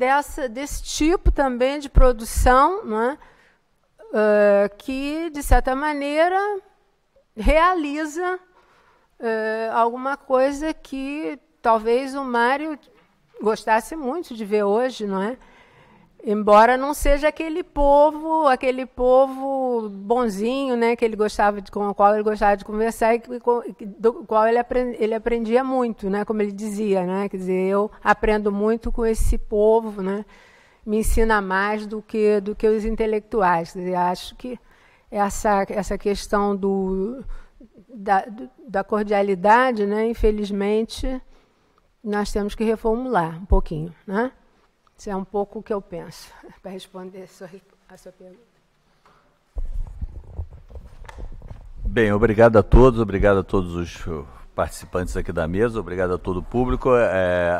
desse tipo também de produção, não é? Que, de certa maneira, realiza alguma coisa que talvez o Mário gostasse muito de ver hoje, não é? Embora não seja aquele povo bonzinho, né, que ele gostava com o qual ele gostava de conversar e do qual ele aprendia muito, né, como ele dizia, né, quer dizer, eu aprendo muito com esse povo, né, me ensina mais do que os intelectuais. Quer dizer, acho que essa questão da cordialidade, né, infelizmente, nós temos que reformular um pouquinho, né? Isso é um pouco o que eu penso, para responder a sua pergunta. Bem, obrigado a todos os participantes aqui da mesa, obrigado a todo o público.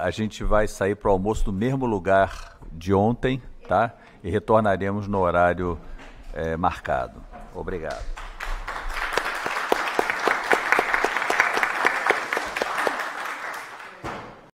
A gente vai sair para o almoço no mesmo lugar de ontem, tá? E retornaremos no horário marcado. Obrigado.